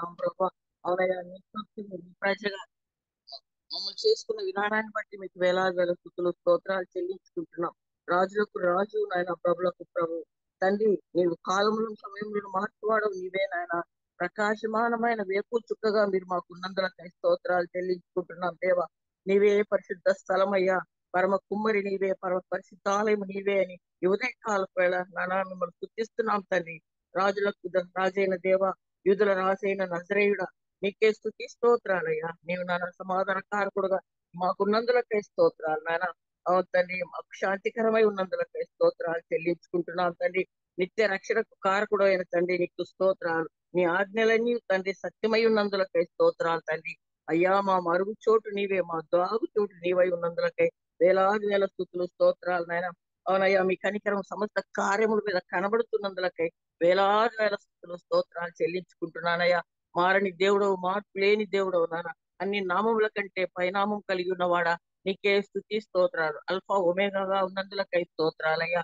చెల్లించుకుంటున్నాం ప్రభా. అవునయ్యా, నీ భక్తి, నీ ప్రజగా మమ్మల్ని చేసుకున్న విధానాన్ని బట్టి మీకు వేలాది వేల స్తుతులు స్తోత్రాలు చెల్లించుకుంటున్నాం. రాజులకు రాజు, నాయన ప్రభులకు ప్రభు. తండ్రి, నీవు కాలంలో సమయంలో మార్చువాడవు నీవే నాయన. ప్రకాశమానమైన వేపు చుక్కగా మీరు మాకు ఉన్నందులకై స్తోత్రాలు చెల్లించుకుంటున్నాం దేవా. నీవే పరిశుద్ధ స్థలమయ్యా, పరమ కుమ్మరి నీవే, పరమ పరిశుద్ధాలయం నీవే అని ఈ ఉదయకాలపు వేళ నానా మిమ్మల్ని స్తుతిస్తున్నాం తండ్రి. రాజులకు రాజైన దేవ, యూదుల రాజైన నజరేయుడ, నీకే స్తుతి స్తోత్రాలయ్యా. నీవు నాన్న సమాధాన కారకుడుగా మాకున్నందులకై స్తోత్రాలు నాయన. అవును తండ్రి, మాకు శాంతికరమై ఉన్నందులకై స్తోత్రాలు చెల్లించుకుంటున్నాం తండ్రి. నిత్య రక్షణకు కారకుడు అయిన తండ్రి నీకు స్తోత్రాలు. నీ ఆజ్ఞలన్నీ తండ్రి సత్యమై ఉన్నందులకై స్తోత్రాలు తండ్రి. అయ్యా, మా మరుగు చోటు నీవే, మా దాగు చోటు నీవై ఉన్నందులకై వేలాది వేల స్తుతులు స్తోత్రాలు నాయన. అవునయ్యా, మీ కనికరం సమస్త కార్యముల మీద కనబడుతున్నందులకై వేలాది వేల స్తుతులు స్తోత్రాలు చెల్లించుకుంటున్నానయ్యా. మారని దేవుడవు, మార్పు లేని దేవుడవు నాన్న. అన్ని నామముల కంటే పైనామం కలిగి ఉన్నవాడా, నీకే స్తుతి స్తోత్రాలు. అల్ఫా ఒమేగాగా ఉన్నందులకై స్తోత్రాలయ్యా.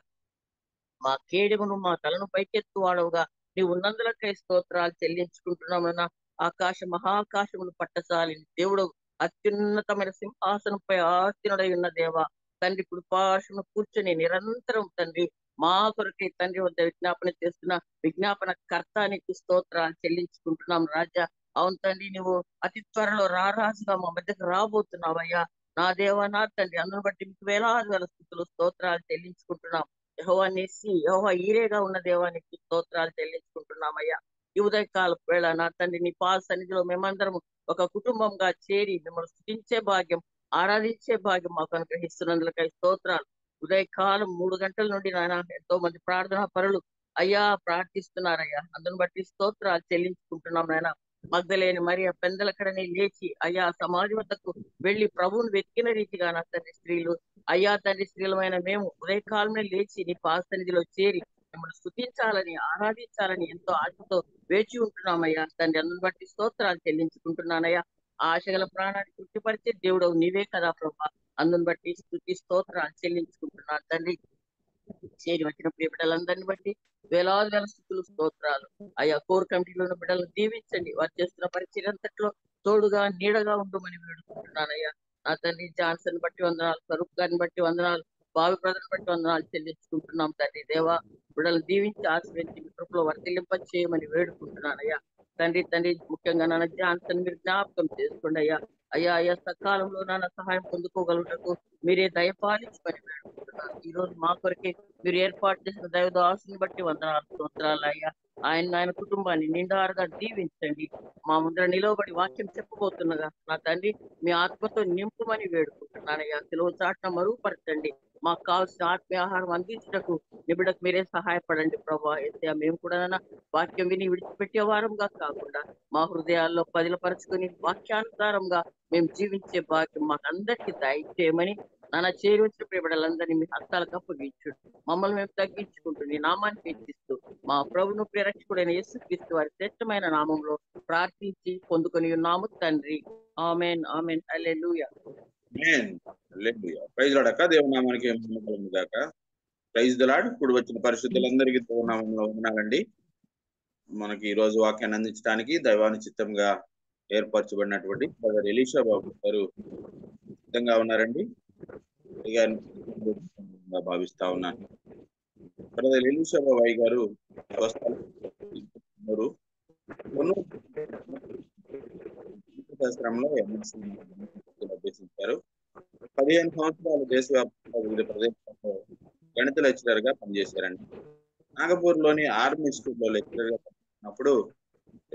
మా కేడెమును, మా తలను పైకెత్తు వాడవుగా నీవు ఉన్నందులకై స్తోత్రాలు చెల్లించుకుంటున్నామన్నా. ఆకాశ మహాకాశమును పట్టసాలిని దేవుడు, అత్యున్నతమైన సింహాసనంపై ఆసీనుడై ఉన్న దేవా. తండ్రి కృపాశను కూర్చొని నిరంతరం తండ్రి మా కొరకై తండ్రి వద్ద విజ్ఞాపన చేస్తున్న విజ్ఞాపన కర్త నీకు స్తోత్రాలు చెల్లించుకుంటున్నాం రాజా. అవును తండ్రి, నువ్వు అతి త్వరలో రారాజుగా మా మధ్యకు రాబోతున్నావయ్యా. నా దేవా, నా తండ్రి, అందును బట్టి మీకు వేలాది వేల స్తుతులు స్తోత్రాలు చెల్లించుకుంటున్నాం. యెహోవా నిస్సి, యెహోవా ఈరేగా ఉన్న దేవానికి స్తోత్రాలు చెల్లించుకుంటున్నామయ్యా. ఈ ఉదయకాల వేళ నా తండ్రి, నీ పాద సన్నిధిలో మేమందరం ఒక కుటుంబంగా చేరి మిమ్మల్ని స్తుతించే భాగ్యం, ఆరాధించే భాగ్యం మాకు అనుగ్రహిస్తున్నందులకై స్తోత్రాలు. ఉదయకాలం 3 గంటల నుండి నాయన ఎంతో మంది ప్రార్థనా పరులు అయ్యా ప్రార్థిస్తున్నారయ్యా. అందును బట్టి స్తోత్రాలు చెల్లించుకుంటున్నాం నాయన. మగ్ధలేని మరియ పెందలకడని లేచి అయ్యా సమాధి వద్దకు వెళ్లి ప్రభువుని వెతికిన రీతిగా నా తండ్రి స్త్రీలు, అయ్యా తండ్రి, స్త్రీలమైన మేము ఉదయకాలమే లేచి నీ పాద సన్నిధిలో చేరి మిమ్మల్ని స్తుతించాలని, ఆరాధించాలని ఎంతో ఆశతో వేచి ఉంటున్నామయ్యా తండ్రి. అందుని బట్టి స్తోత్రాలు చెల్లించుకుంటున్నానయ్యా. ఆ ఆశగల ప్రాణాన్ని తృప్తిపరిచే దేవుడవు నీవే కదా ప్రభా. అందుని బట్టి స్తుతి స్తోత్రాలు చెల్లించుకుంటున్నాను తండ్రి. చేరి వచ్చిన ప్రియ బిడ్డలందరినీ బట్టి వేలాది వేల స్తుతులు స్తోత్రాలు. ఆయా కోర్ కమిటీలో ఉన్న బిడ్డలను దీవించండి. వారు చేస్తున్న పరిచయం అంతట్లో తోడుగా నీడగా ఉండమని వేడుకుంటున్నానయ్యా. నా తండ్రి, జాన్సన్ బట్టి వందనాలు, స్వరూప్ గారిని బట్టి వందనాలు, బావి బ్రదర్ని బట్టి వందనాలు చెల్లించుకుంటున్నాం తండ్రి. దేవా, బిడ్డలు దీవించి ఆశ్రయించి మీ కృపలో వర్తిల్లింప చేయమని వేడుకుంటున్నానయ్యా. తండ్రి తండ్రి, ముఖ్యంగా నాన్న జాన్సన్ మీరు జ్ఞాపకం చేసుకోండి అయ్యా. అయ్యా అయ్యా, సకాలంలో నాన్న సహాయం పొందుకోగలుగుటకు మీరే దయపాలించమని వేడుకుంటున్నాను. ఈ రోజు మా కొరకే మీరు ఏర్పాటు చేసిన దైవదాసుని బట్టి వందనాలు స్తోత్రాలు అయ్యా. ఆయన కుటుంబాన్ని నిండారుగా దీవించండి. మా ముందర నిలవబడి వాక్యం చెప్పబోతున్నగా నా తండ్రి, మీ ఆత్మతో నింపుమని వేడుకుంటున్నానయ్యా. సెలవు చాటున మరుగుపరచండి. మాకు కావాల్సిన ఆత్మీయ ఆహారం అందించుటకు నిబిడకు మీరే సహాయపడండి ప్రభా. ఎస్సయ్యా, మేము కూడా వాక్యం విని విడిచిపెట్టే వారంగా కాకుండా మా హృదయాల్లో పదిలపరుచుకుని వాక్యానుసారంగా మేము జీవించే భాగ్యం మాకు అందరికీ దయచేయమని నాన్న చేరి వచ్చిన ప్రియబిడ్డలందరినీ మీ హస్తాలకు అప్పగించుడు. మమ్మల్ని మేము తగ్గించుకుంటూ నీ నామాన్ని హెచ్చిస్తూ మా ప్రభును ప్రేరక్షకుడైన యేసుక్రీస్తు వారి శ్రేష్టమైన నామంలో ప్రార్థించి పొందుకొని ఉన్నాము తండ్రి. Amen, amen, hallelujah. Praise lord అక్క. దేవుని నామానికి మహిమ కలుగును గాక. Praise the lord. ఇప్పుడు వచ్చిన పరిశుద్ధులందరికీ దేవుని నామంలో వందనాలండి. మనకి ఈ రోజు వాక్యాన్ని అందించడానికి దైవాని చిత్తంగా ఏర్పరచబడినటువంటి బ్రదర్ ఎలీషా బాబు గారు సిద్ధంగా ఉన్నారండి. భావిస్తా ఉన్నాను. బ్రదర్ ఎలీషా బాబాయ్ గారు శాస్త్రంలో అభ్యసించారు. 15 సంవత్సరాలు దేశవ్యాప్తంగా వివిధ ప్రదేశాల్లో గణిత లెక్చరర్ గా పనిచేశారండి. నాగపూర్ లోని ఆర్మీ స్కూల్లో లెక్చరర్ గా పనిచేసినప్పుడు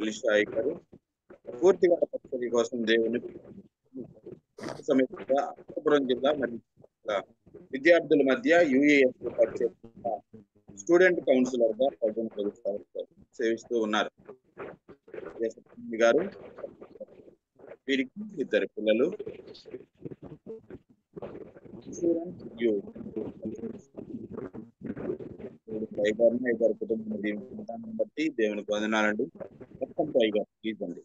ఎలీషా గారు పూర్తిగా పరిచర్య కోసం దేవుని సమేతంగా అనంతపురం జిల్లా మరియు విద్యార్థుల మధ్య యుఏఎస్ పరిచయం స్టూడెంట్ కౌన్సిలర్ గా 15 సంవత్సరాలు సేవిస్తూ ఉన్నారు. గారు వీరికి 2 పిల్లలు. గారి కుటుంబం దీవించడాన్ని బట్టి దేవునికి వందనాలండి. మొత్తం పైగా ఇదండి.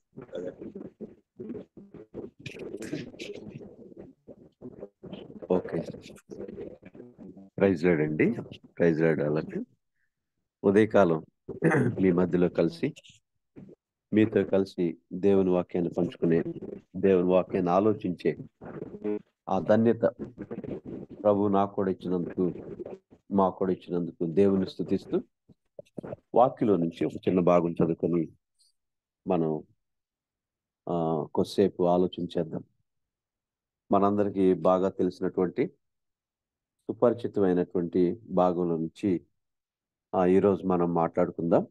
ఓకే, ప్రైజ్ లార్డ్ అండి. Praise lord. అలాగే ఉదయకాలం మీ మధ్యలో కలిసి మీతో కలిసి దేవుని వాక్యాన్ని పంచుకునే, దేవుని వాక్యాన్ని ఆలోచించే ఆ ధన్యత ప్రభు నాకు కూడా ఇచ్చినందుకు, మాకు కూడా ఇచ్చినందుకు దేవుని స్తుతిస్తూ వాక్యలో నుంచి ఒక చిన్న భాగం చదువుకొని మనం కొద్దిసేపు ఆలోచించేద్దాం. మనందరికీ బాగా తెలిసినటువంటి సుపరిచితమైనటువంటి భాగంలో నుంచి ఈరోజు మనం మాట్లాడుకుందాం.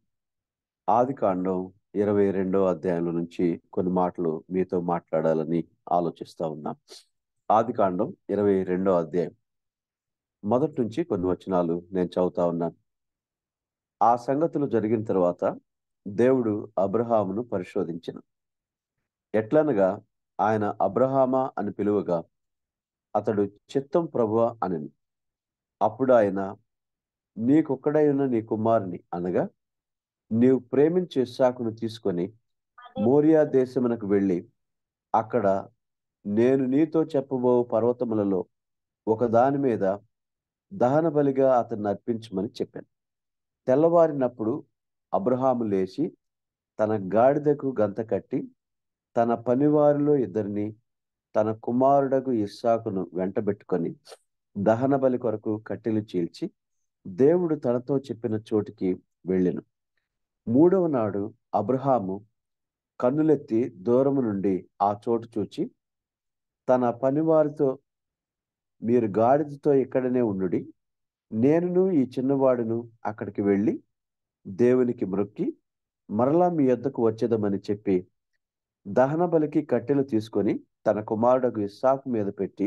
ఆదికాండం 22వ అధ్యాయంలో నుంచి కొన్ని మాటలు మీతో మాట్లాడాలని ఆలోచిస్తా ఉన్నాం. ఆదికాండం 22వ అధ్యాయం మొదటి నుంచి కొన్ని వచనాలు నేను చదువుతా ఉన్నాను. ఆ సంగతులు జరిగిన తర్వాత దేవుడు అబ్రహామును పరిశోధించెను. ఎట్లనగా ఆయన అబ్రహామా అని పిలువగా అతడు చిత్తం ప్రభువా అనెను. అప్పుడు ఆయన, నీకొక్కడై ఉన్న నీ కుమారుని అనగా నీవు ప్రేమించే ఇస్సాకును తీసుకొని మోరియా దేశమునకు వెళ్ళి అక్కడ నేను నీతో చెప్పబో పర్వతములలో ఒక దాని మీద దహన బలిగా అతన్ని అర్పించమని చెప్పాను. తెల్లవారినప్పుడు అబ్రహాము లేచి తన గాడిదకు గంత కట్టి తన పనివారిలో ఇద్దరిని తన కుమారుడకు ఇస్సాకును వెంటబెట్టుకొని దహన బలి కొరకు కట్టెలు చీల్చి దేవుడు తనతో చెప్పిన చోటికి వెళ్ళెను. మూడవ నాడు అబ్రహాము కన్నులెత్తి దూరము నుండి ఆ చోటు చూచి తన పనివారితో, మీరు గాడిదతో ఇక్కడనే ఉండుడి, నేనును ఈ చిన్నవాడును అక్కడికి వెళ్ళి దేవునికి మ్రొక్కి మరలా మీ యొద్దకు వచ్చేదమని చెప్పి దహన బలికి కట్టెలు తీసుకొని తన కుమారుడకు ఇస్సాకు మీద పెట్టి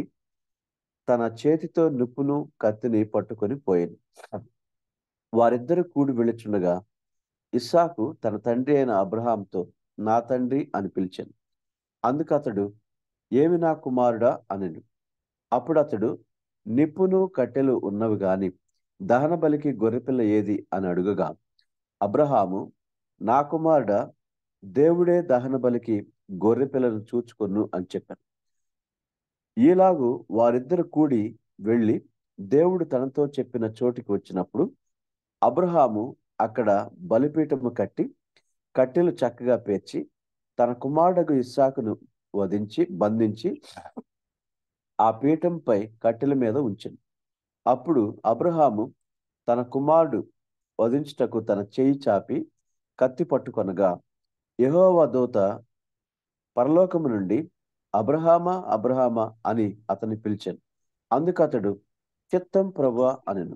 తన చేతితో నిప్పును కత్తిని పట్టుకొని పోయాను. వారిద్దరు కూడి వెళుచుండగా ఇస్సాకు తన తండ్రి అయిన అబ్రహాంతో, నా తండ్రి అని పిలిచాను. అందుకు అతడు, ఏమి నా కుమారుడా అనెను. అప్పుడు అతడు, నిప్పును కట్టెలు ఉన్నవి గాని దహన బలికి గొర్రెపిల్ల ఏది అని అడుగగా అబ్రహాము, నా కుమారుడా, దేవుడే దహన బలికి గొర్రెపిల్లను చూచుకొను అని చెప్పాను. ఈలాగు వారిద్దరు కూడి వెళ్ళి దేవుడు తనతో చెప్పిన చోటికి వచ్చినప్పుడు అబ్రహాము అక్కడ బలిపీఠము కట్టి కట్టెలు చక్కగా పేర్చి తన కుమారుడకు ఇస్సాకును బంధించి ఆ పీఠంపై కట్టెల మీద ఉంచెను. అప్పుడు అబ్రహాము తన కుమారుడు వధించుటకు తన చేయి చాపి కత్తి పట్టుకొనగా యెహోవా దూత పరలోకము నుండి, అబ్రహామా అబ్రహామా అని అతన్ని పిలిచాను. అందుకు అతడు, చిత్తం ప్రభువా అనెను.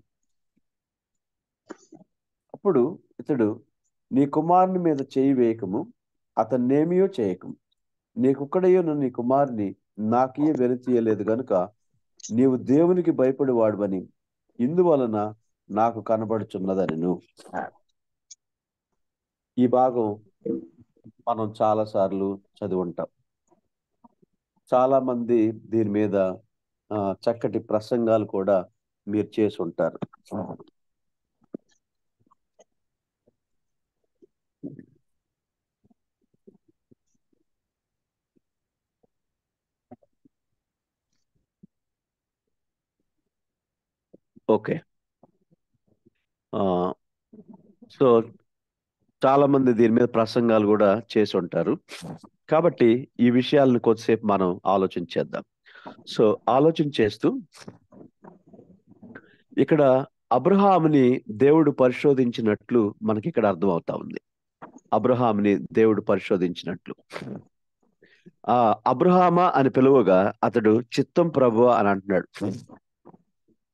అప్పుడు ఇతడు, నీ కుమారుని మీద చేయి వేయకము, అతన్నేమియో చేయకము, నీకొక్కడయ్యున్న నీ కుమారుని నాకీ వెనుతీయలేదు గనుక నీవు దేవునికి భయపడేవాడువని ఇందువలన నాకు కనబడుచున్నదనెను. ఈ భాగం మనం చాలా సార్లు చదివి ఉంటాం. చాలా మంది దీని మీద చక్కటి ప్రసంగాలు కూడా మీరు చేసి ఉంటారు. ఓకే, సో చాలా మంది దీని మీద ప్రసంగాలు కూడా చేసి ఉంటారు. కాబట్టి ఈ విషయాలను కొద్దిసేపు మనం ఆలోచించేద్దాం. సో ఆలోచన చేస్తూ ఇక్కడ అబ్రహాముని దేవుడు పరిశోధించినట్లు మనకి ఇక్కడ అర్థం అవుతా ఉంది. అబ్రహాముని దేవుడు పరిశోధించినట్లు. అబ్రహామా అని పిలువగా అతడు చిత్తం ప్రభువా అని అంటున్నాడు.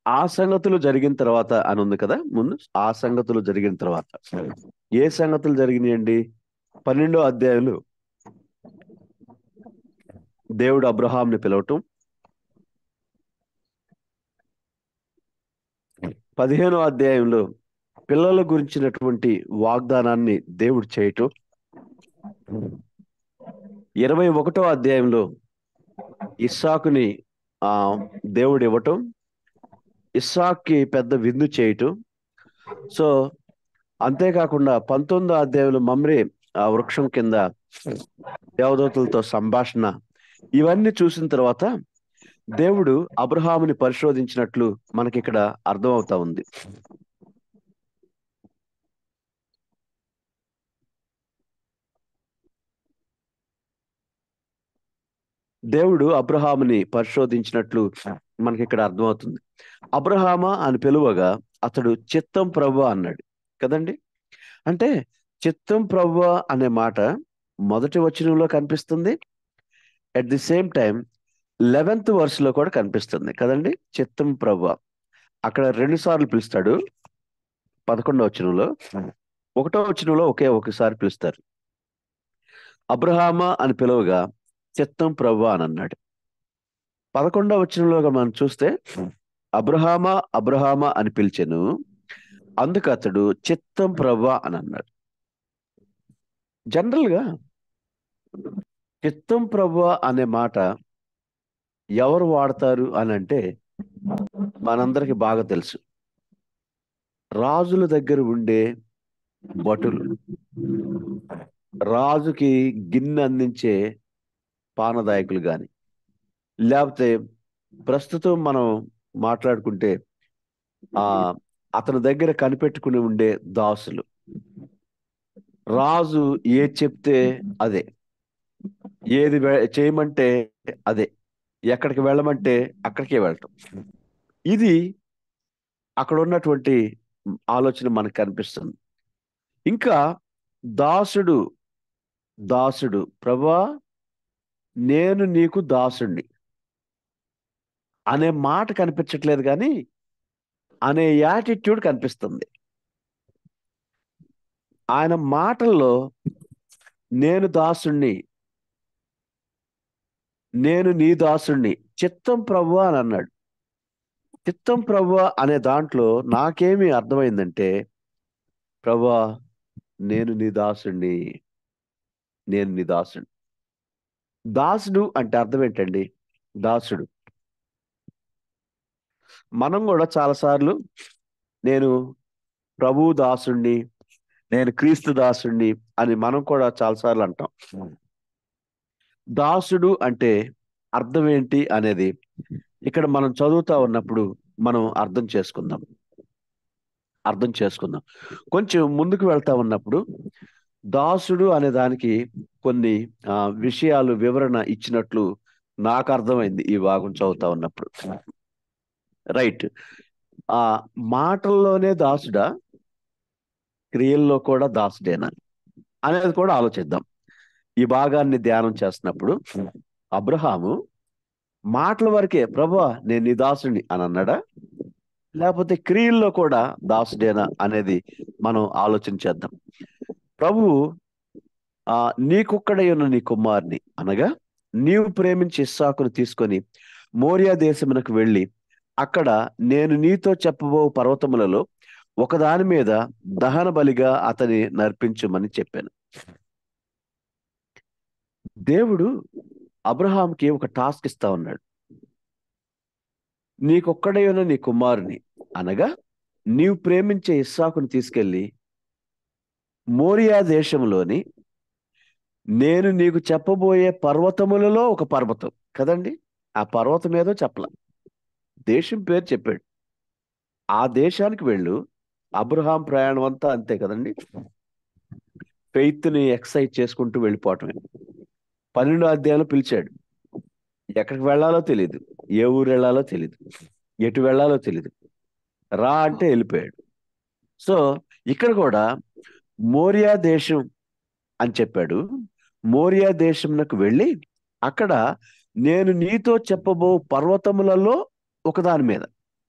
ఆ సంగతులు జరిగిన తర్వాత అని ఉంది కదా ముందు. ఆ సంగతులు జరిగిన తర్వాత ఏ సంగతులు జరిగినాయండి? 12వ అధ్యాయంలో దేవుడు అబ్రహాంని పిలవటం, 15వ అధ్యాయంలో పిల్లల గురించినటువంటి వాగ్దానాన్ని దేవుడు చేయటం, 21వ అధ్యాయంలో ఇస్సాకుని దేవుడు ఇవ్వటం, ఇస్సాక్కి పెద్ద విందు చేయటం. సో అంతేకాకుండా 19వ అధ్యాయంలో మమ్రే ఆ వృక్షం కింద దేవదూతలతో సంభాషణ, ఇవన్నీ చూసిన తర్వాత దేవుడు అబ్రహాముని పరిశోధించినట్లు మనకి ఇక్కడ అర్థమవుతా ఉంది. దేవుడు అబ్రహాముని పరిశోధించినట్లు మనకి ఇక్కడ అర్థమవుతుంది. అబ్రహామా అని పిలువగా అతడు చిత్తం ప్రభువా అన్నాడు కదండి. అంటే చిత్తం ప్రభువా అనే మాట మొదటి వచనంలో కనిపిస్తుంది. At the same time 11th verse లో కూడా కనిపిస్తుంది కదండి. చిత్తం ప్రభువా అక్కడ 2 సార్లు పిలుస్తాడు. 11వ వచనంలో, 1వ వచనంలో ఒకసారి పిలుస్తారు. అబ్రహామా అని పిలువగా చిత్తం ప్రభువా అని అన్నాడు. 11వ వచనంలో మనం చూస్తే అబ్రహామా అబ్రహామా అని పిలిచెను, అందుకు అతడు చిత్తం ప్రభువా అని అన్నాడు. జనరల్ గా చిత్తం ప్రభువా అనే మాట ఎవరు వాడతారు అని అంటే మనందరికి బాగా తెలుసు. రాజుల దగ్గర ఉండే భటులు, రాజుకి గిన్నె అందించే పానదాయకులు గాని, లేకపోతే ప్రస్తుతం మనం మాట్లాడుకుంటే ఆ అతని దగ్గర కనిపెట్టుకుని ఉండే దాసులు. రాజు ఏది చెప్తే అదే, ఏది చేయమంటే అదే, ఎక్కడికి వెళ్ళమంటే అక్కడికే వెళ్ళటం. ఇది అక్కడ ఉన్నటువంటి ఆలోచన మనకు కనిపిస్తుంది. ఇంకా దాసుడు దాసుడు ప్రభువా నేను నీకు దాసుణ్ణి అనే మాట కనిపించట్లేదు, కానీ అనే యాటిట్యూడ్ కనిపిస్తుంది. ఆయన మాటల్లో నేను దాసుణ్ణి, నేను నీ దాసుణ్ణి, చిత్తం ప్రభువా అని అన్నాడు. చిత్తం ప్రభువా అనే దాంట్లో నాకేమి అర్థమైందంటే, ప్రభువా నేను నీ దాసుణ్ణి, నేను నీ దాసుణ్ణి. దాసుడు అంటే అర్థం ఏంటండి? దాసుడు. మనం కూడా చాలాసార్లు నేను ప్రభు దాసుణ్ణి, నేను క్రీస్తు దాసుణ్ణి అని మనం కూడా చాలాసార్లు అంటాం. దాసుడు అంటే అర్థం ఏంటి అనేది ఇక్కడ మనం చదువుతా ఉన్నప్పుడు మనం అర్థం చేసుకుందాం. కొంచెం ముందుకు వెళ్తా ఉన్నప్పుడు దాసుడు అనే దానికి కొన్ని విషయాలు వివరణ ఇచ్చినట్లు నాకు అర్థమైంది ఈ భాగం చదువుతా ఉన్నప్పుడు. రైట్. ఆ మాటల్లోనే దాసుడా, క్రియల్లో కూడా దాసుడేనా అనేది కూడా ఆలోచిద్దాం. ఈ భాగాన్ని ధ్యానం చేస్తున్నప్పుడు అబ్రహాము మాటల వరకే ప్రభువా నేను నీ దాసుని అని అన్నాడా, లేకపోతే క్రియల్లో కూడా దాసుడేనా అనేది మనం ఆలోచన చేద్దాం. ప్రభువు నీకొక్కడై ఉన్న నీ కుమారుని అనగా నీవు ప్రేమించి ఇస్సాకును తీసుకొని మోరియా దేశమునకు వెళ్ళి అక్కడ నేను నీతో చెప్పబో పర్వతములలో ఒకదాని మీద దహన బలిగా అతని నర్పించమని చెప్పాను. దేవుడు అబ్రహాంకి ఒక టాస్క్ ఇస్తా ఉన్నాడు. నీకొక్కడై ఉన్న నీ కుమారుని అనగా నీవు ప్రేమించే ఇస్సాకును తీసుకెళ్లి మోరియా దేశంలోని నేను నీకు చెప్పబోయే పర్వతములలో ఒక పర్వతం కదండి, ఆ పర్వతం ఏదో చెప్పలా, దేశం పేరు చెప్పాడు. ఆ దేశానికి వెళ్ళు. అబ్రహాం ప్రయాణం అంతా అంతే కదండి, ఫెయిత్ ని ఎక్సైజ్ చేసుకుంటూ వెళ్ళిపోవటమే. 12 అధ్యాయంలో పిలిచాడు, ఎక్కడికి వెళ్ళాలో తెలియదు, ఏ ఊరు వెళ్ళాలో తెలియదు, ఎటు వెళ్ళాలో తెలియదు, రా అంటే వెళ్ళిపోయాడు. సో ఇక్కడ కూడా మోరియా దేశం అని చెప్పాడు. మోరియా దేశంకు వెళ్ళి అక్కడ నేను నీతో చెప్పబో పర్వతములలో ఒకదాని మీద,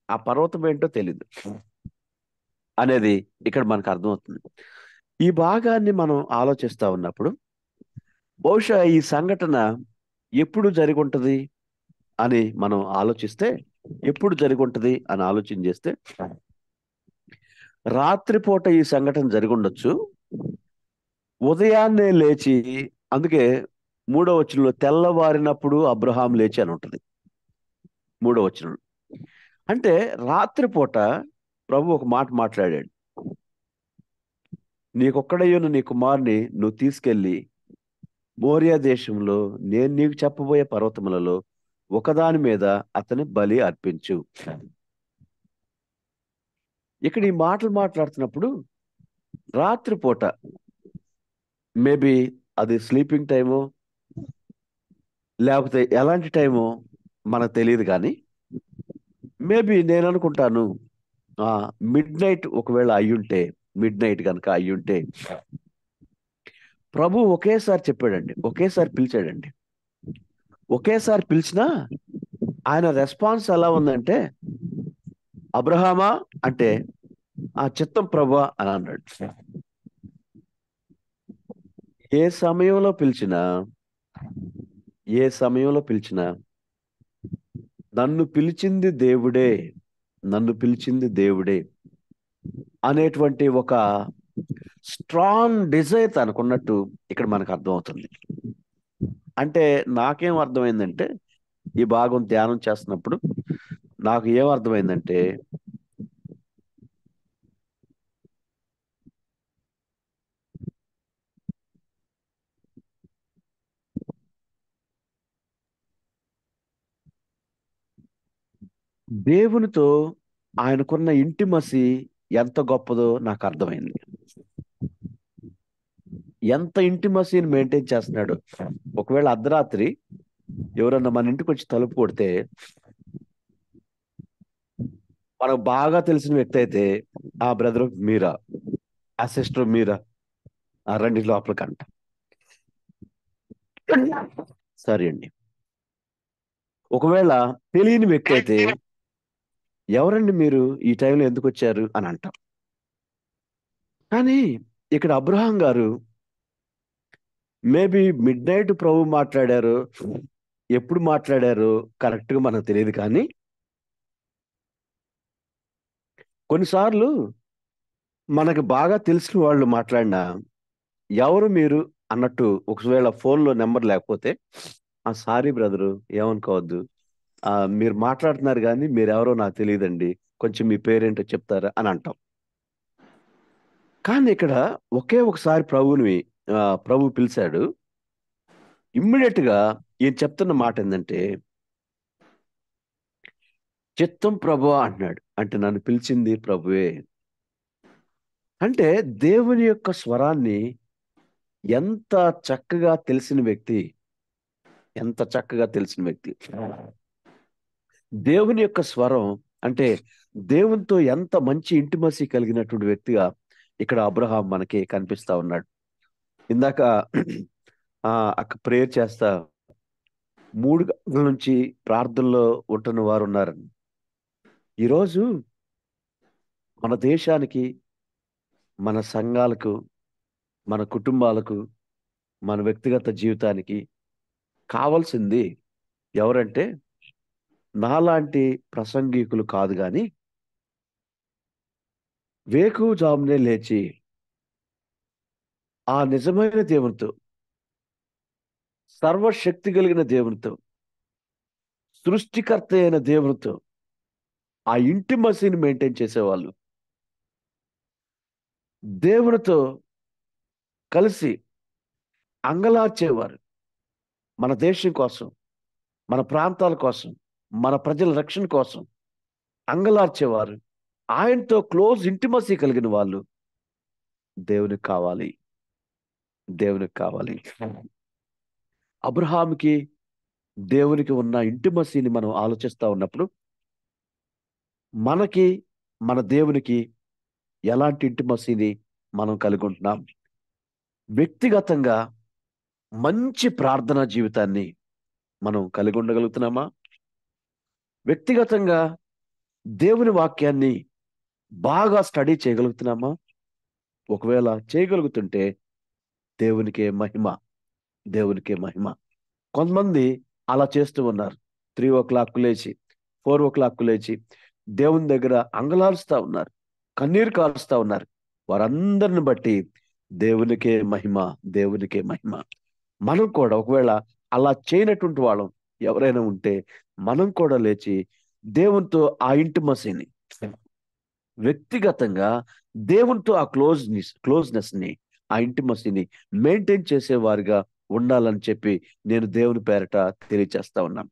ఆ పర్వతం ఏంటో తెలీదు అనేది ఇక్కడ మనకు అర్థమవుతుంది. ఈ భాగాన్ని మనం ఆలోచిస్తా ఉన్నప్పుడు బహుశా ఈ సంఘటన ఎప్పుడు జరిగి ఉంటుంది అని మనం ఆలోచిస్తే, ఎప్పుడు జరిగి ఉంటుంది అని ఆలోచన చేస్తే రాత్రిపూట ఈ సంఘటన జరిగి ఉండొచ్చు. ఉదయాన్నే లేచి, అందుకే 3వ వచనంలో తెల్లవారినప్పుడు అబ్రహాం లేచి అని ఉంటుంది 3వ వచనంలో. అంటే రాత్రిపూట ప్రభు ఒక మాట మాట్లాడాడు, నీకొక్కడయ్యున్న నీ కుమారుని నువ్వు తీసుకెళ్లి మోరియా దేశంలో నేను నీకు చెప్పబోయే పర్వతములలో ఒకదాని మీద అతని బలి అర్పించు. ఇక్కడ ఈ మాటలు మాట్లాడుతున్నప్పుడు రాత్రిపూట, మేబీ అది స్లీపింగ్ టైము లేకపోతే ఎలాంటి టైము మనకు తెలియదు, కానీ మేబీ నేను అనుకుంటాను మిడ్ నైట్ ఒకవేళ అయ్యుంటే, మిడ్ నైట్ కనుక అయ్యుంటే ప్రభు ఒకేసారి చెప్పాడండి, ఒకేసారి పిలిచాడండి. ఒకేసారి పిలిచినా ఆయన రెస్పాన్స్ ఎలా ఉందంటే, అబ్రహామా అంటే ఆ చిత్తం ప్రభువా అని అన్నాడు. ఏ సమయంలో పిలిచినా, ఏ సమయంలో పిలిచినా నన్ను పిలిచింది దేవుడే, నన్ను పిలిచింది దేవుడే అనేటువంటి ఒక స్ట్రాంగ్ డిజైర్ అనుకున్నట్టు ఇక్కడ మనకు అర్థమవుతుంది. అంటే నాకేం అర్థమైందంటే, ఈ భాగం ధ్యానం చేస్తున్నప్పుడు నాకు ఏం అర్థమైందంటే, దేవునితో ఆయనకున్న ఇంటిమసి ఎంత గొప్పదో నాకు అర్థమైంది. ఎంత ఇంటిమసీని మెయింటైన్ చేస్తున్నాడు. ఒకవేళ అర్ధరాత్రి ఎవరన్నా మన ఇంటికి వచ్చి తలుపు కొడితే, మనకు బాగా తెలిసిన వ్యక్తి అయితే, ఆ బ్రదర్ మీరా, ఆ సిస్టర్ మీరా, ఆ రండి లోపలికంట. సరే అండి. ఒకవేళ తెలియని వ్యక్తి అయితే, ఎవరండి మీరు, ఈ టైంలో ఎందుకు వచ్చారు అని అంటాం. కానీ ఇక్కడ అబ్రహాం గారు మేబీ మిడ్ నైట్ ప్రభు మాట్లాడారు, ఎప్పుడు మాట్లాడారు కరెక్ట్గా మనకు తెలియదు, కానీ కొన్నిసార్లు మనకు బాగా తెలిసిన వాళ్ళు మాట్లాడినా, ఎవరు మీరు అన్నట్టు ఒకవేళ ఫోన్లో నెంబర్ లేకపోతే, సారీ బ్రదరు ఏమనుకోవద్దు, మీరు మాట్లాడుతున్నారు కానీ మీరు ఎవరో నాకు తెలియదండి, కొంచెం మీ పేరేంటో చెప్తారా అని అంటాం. కానీ ఇక్కడ ఒకే ఒకసారి ప్రభు పిలిచాడు. ఇమ్మీడియట్ గా ఈయన చెప్తున్న మాట ఏంటంటే, చిత్తం ప్రభువా అంటున్నాడు. అంటే నన్ను పిలిచింది ప్రభువే. అంటే దేవుని యొక్క స్వరాన్ని ఎంత చక్కగా తెలిసిన వ్యక్తి, ఎంత చక్కగా తెలిసిన వ్యక్తి. దేవుని యొక్క స్వరం అంటే దేవునితో ఎంత మంచి ఇంటిమసీ కలిగినటువంటి వ్యక్తిగా ఇక్కడ అబ్రహాం మనకి కనిపిస్తా ఉన్నాడు. ఇందాక అక్క ప్రేయర్ చేస్తా 3 గంటల నుంచి ప్రార్థనలో ఉంటున్న వారు ఉన్నారు. ఈరోజు మన దేశానికి, మన సంఘాలకు, మన కుటుంబాలకు, మన వ్యక్తిగత జీవితానికి కావాల్సింది ఎవరంటే, నాలాంటి ప్రసంగికులు కాదు, కానీ వేకువజామునే లేచి ఆ నిజమైన దేవునితో, సర్వశక్తి కలిగిన దేవునితో, సృష్టికర్త అయిన దేవునితో ఆ ఇంటిమసీని మెయింటైన్ చేసేవాళ్ళు, దేవునితో కలిసి అంగలార్చేవారు. మన దేశం కోసం, మన ప్రాంతాల కోసం, మన ప్రజల రక్షణ కోసం అంగలార్చేవారు, ఆయనతో క్లోజ్ ఇంటిమసీ కలిగిన వాళ్ళు దేవునికి కావాలి, దేవునికి కావాలి. అబ్రహాముకి దేవునికి ఉన్న ఇంటిమసీని మనం ఆలోచిస్తా ఉన్నప్పుడు, మనకి మన దేవునికి ఎలాంటి ఇంటిమసీని మనం కలిగి ఉంటున్నాం? వ్యక్తిగతంగా మంచి ప్రార్థనా జీవితాన్ని మనం కలిగి ఉండగలుగుతున్నామా? వ్యక్తిగతంగా దేవుని వాక్యాన్ని బాగా స్టడీ చేయగలుగుతున్నామా? ఒకవేళ చేయగలుగుతుంటే దేవునికే మహిమ, దేవునికే మహిమ. కొంతమంది అలా చేస్తూ ఉన్నారు. 3 o'clock లేచి, 4 o'clock లేచి దేవుని దగ్గర అంగలారుస్తా ఉన్నారు, కన్నీరు కారుస్తా ఉన్నారు. వారందరిని బట్టి దేవునికే మహిమ, దేవునికే మహిమ. మనం కూడా ఒకవేళ అలా చేయనటువంటి వాళ్ళం ఎవరైనా ఉంటే, మనం కూడా లేచి దేవునితో ఆ ఇంటిమసీని, వ్యక్తిగతంగా దేవునితో ఆ క్లోజ్నెస్ ని, ఆ ఇంటిమసీని మెయింటైన్ చేసేవారుగా ఉండాలని చెప్పి నేను దేవుని పేరట తెలియచేస్తా ఉన్నాం.